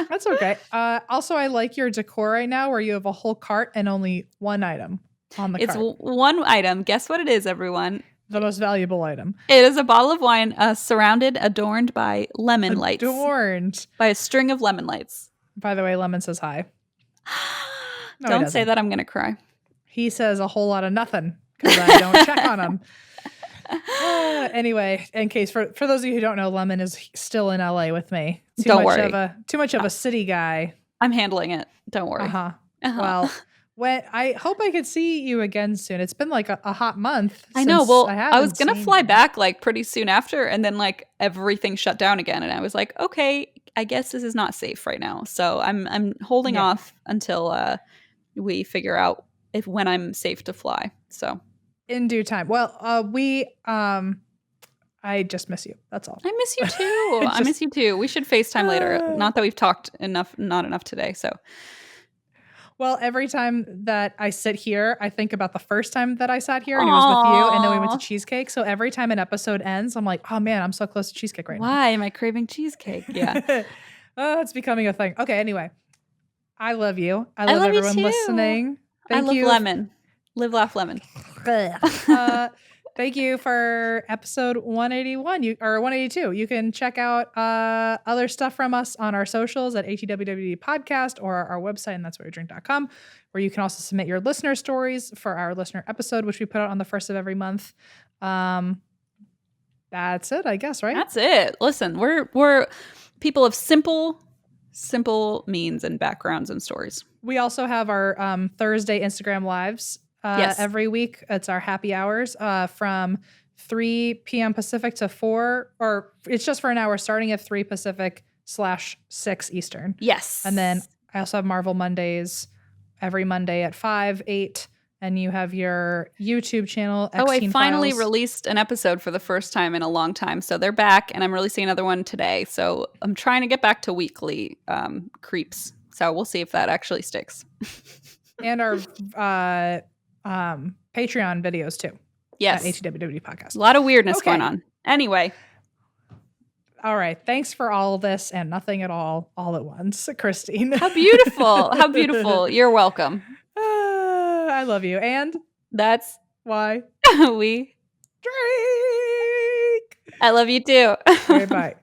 That's okay. Also, I like your decor right now where you have a whole cart and only one item on the cart. It's one item. Guess what it is, everyone? The most valuable item. It is a bottle of wine adorned by lemon lights. Adorned. By a string of lemon lights. By the way, Lemon says hi. No, don't say that. I'm going to cry. He says a whole lot of nothing because I don't check on him. Anyway, in case for those of you who don't know, Lemon is still in LA with me. Don't worry. Too much of a city guy. I'm handling it. Don't worry. Well, I hope I could see you again soon. It's been like a hot month. I know. Well, I was going to fly back like pretty soon after, and then like everything shut down again. And I was like, okay, I guess this is not safe right now. So I'm holding off until we figure out when I'm safe to fly. So in due time. Well, I just miss you. That's all. I miss you too. I miss you too. We should FaceTime later. Not that we've talked not enough today. So. Well, every time that I sit here, I think about the first time that I sat here and it was with you, and then we went to cheesecake. So every time an episode ends, I'm like, oh man, I'm so close to cheesecake right now. Why am I craving cheesecake? Yeah. It's becoming a thing. Okay, anyway. I love you. I love everyone listening. Thank you. Lemon. Live, laugh, lemon. Thank you for episode 181 or 182. You can check out other stuff from us on our socials at ATWWD Podcast or our website, and that's what we drink.com, where you can also submit your listener stories for our listener episode, which we put out on the first of every month. That's it, I guess, right? That's it. Listen, we're people of simple means and backgrounds and stories. We also have our Thursday Instagram lives. Every week. It's our happy hours from 3 p.m. Pacific to 4, or it's just for an hour starting at 3 Pacific /6 Eastern. Yes. And then I also have Marvel Mondays every Monday at 5, 8. And you have your YouTube channel. I finally released an episode for the first time in a long time. So they're back, and I'm releasing another one today. So I'm trying to get back to weekly creeps. So we'll see if that actually sticks. And our Patreon videos too. Yes. At ATWWD Podcast. A lot of weirdness going on. Anyway. All right. Thanks for all of this and nothing at all at once, Christine. How beautiful. How beautiful. You're welcome. I love you. And that's why we drink. I love you too. Okay, bye.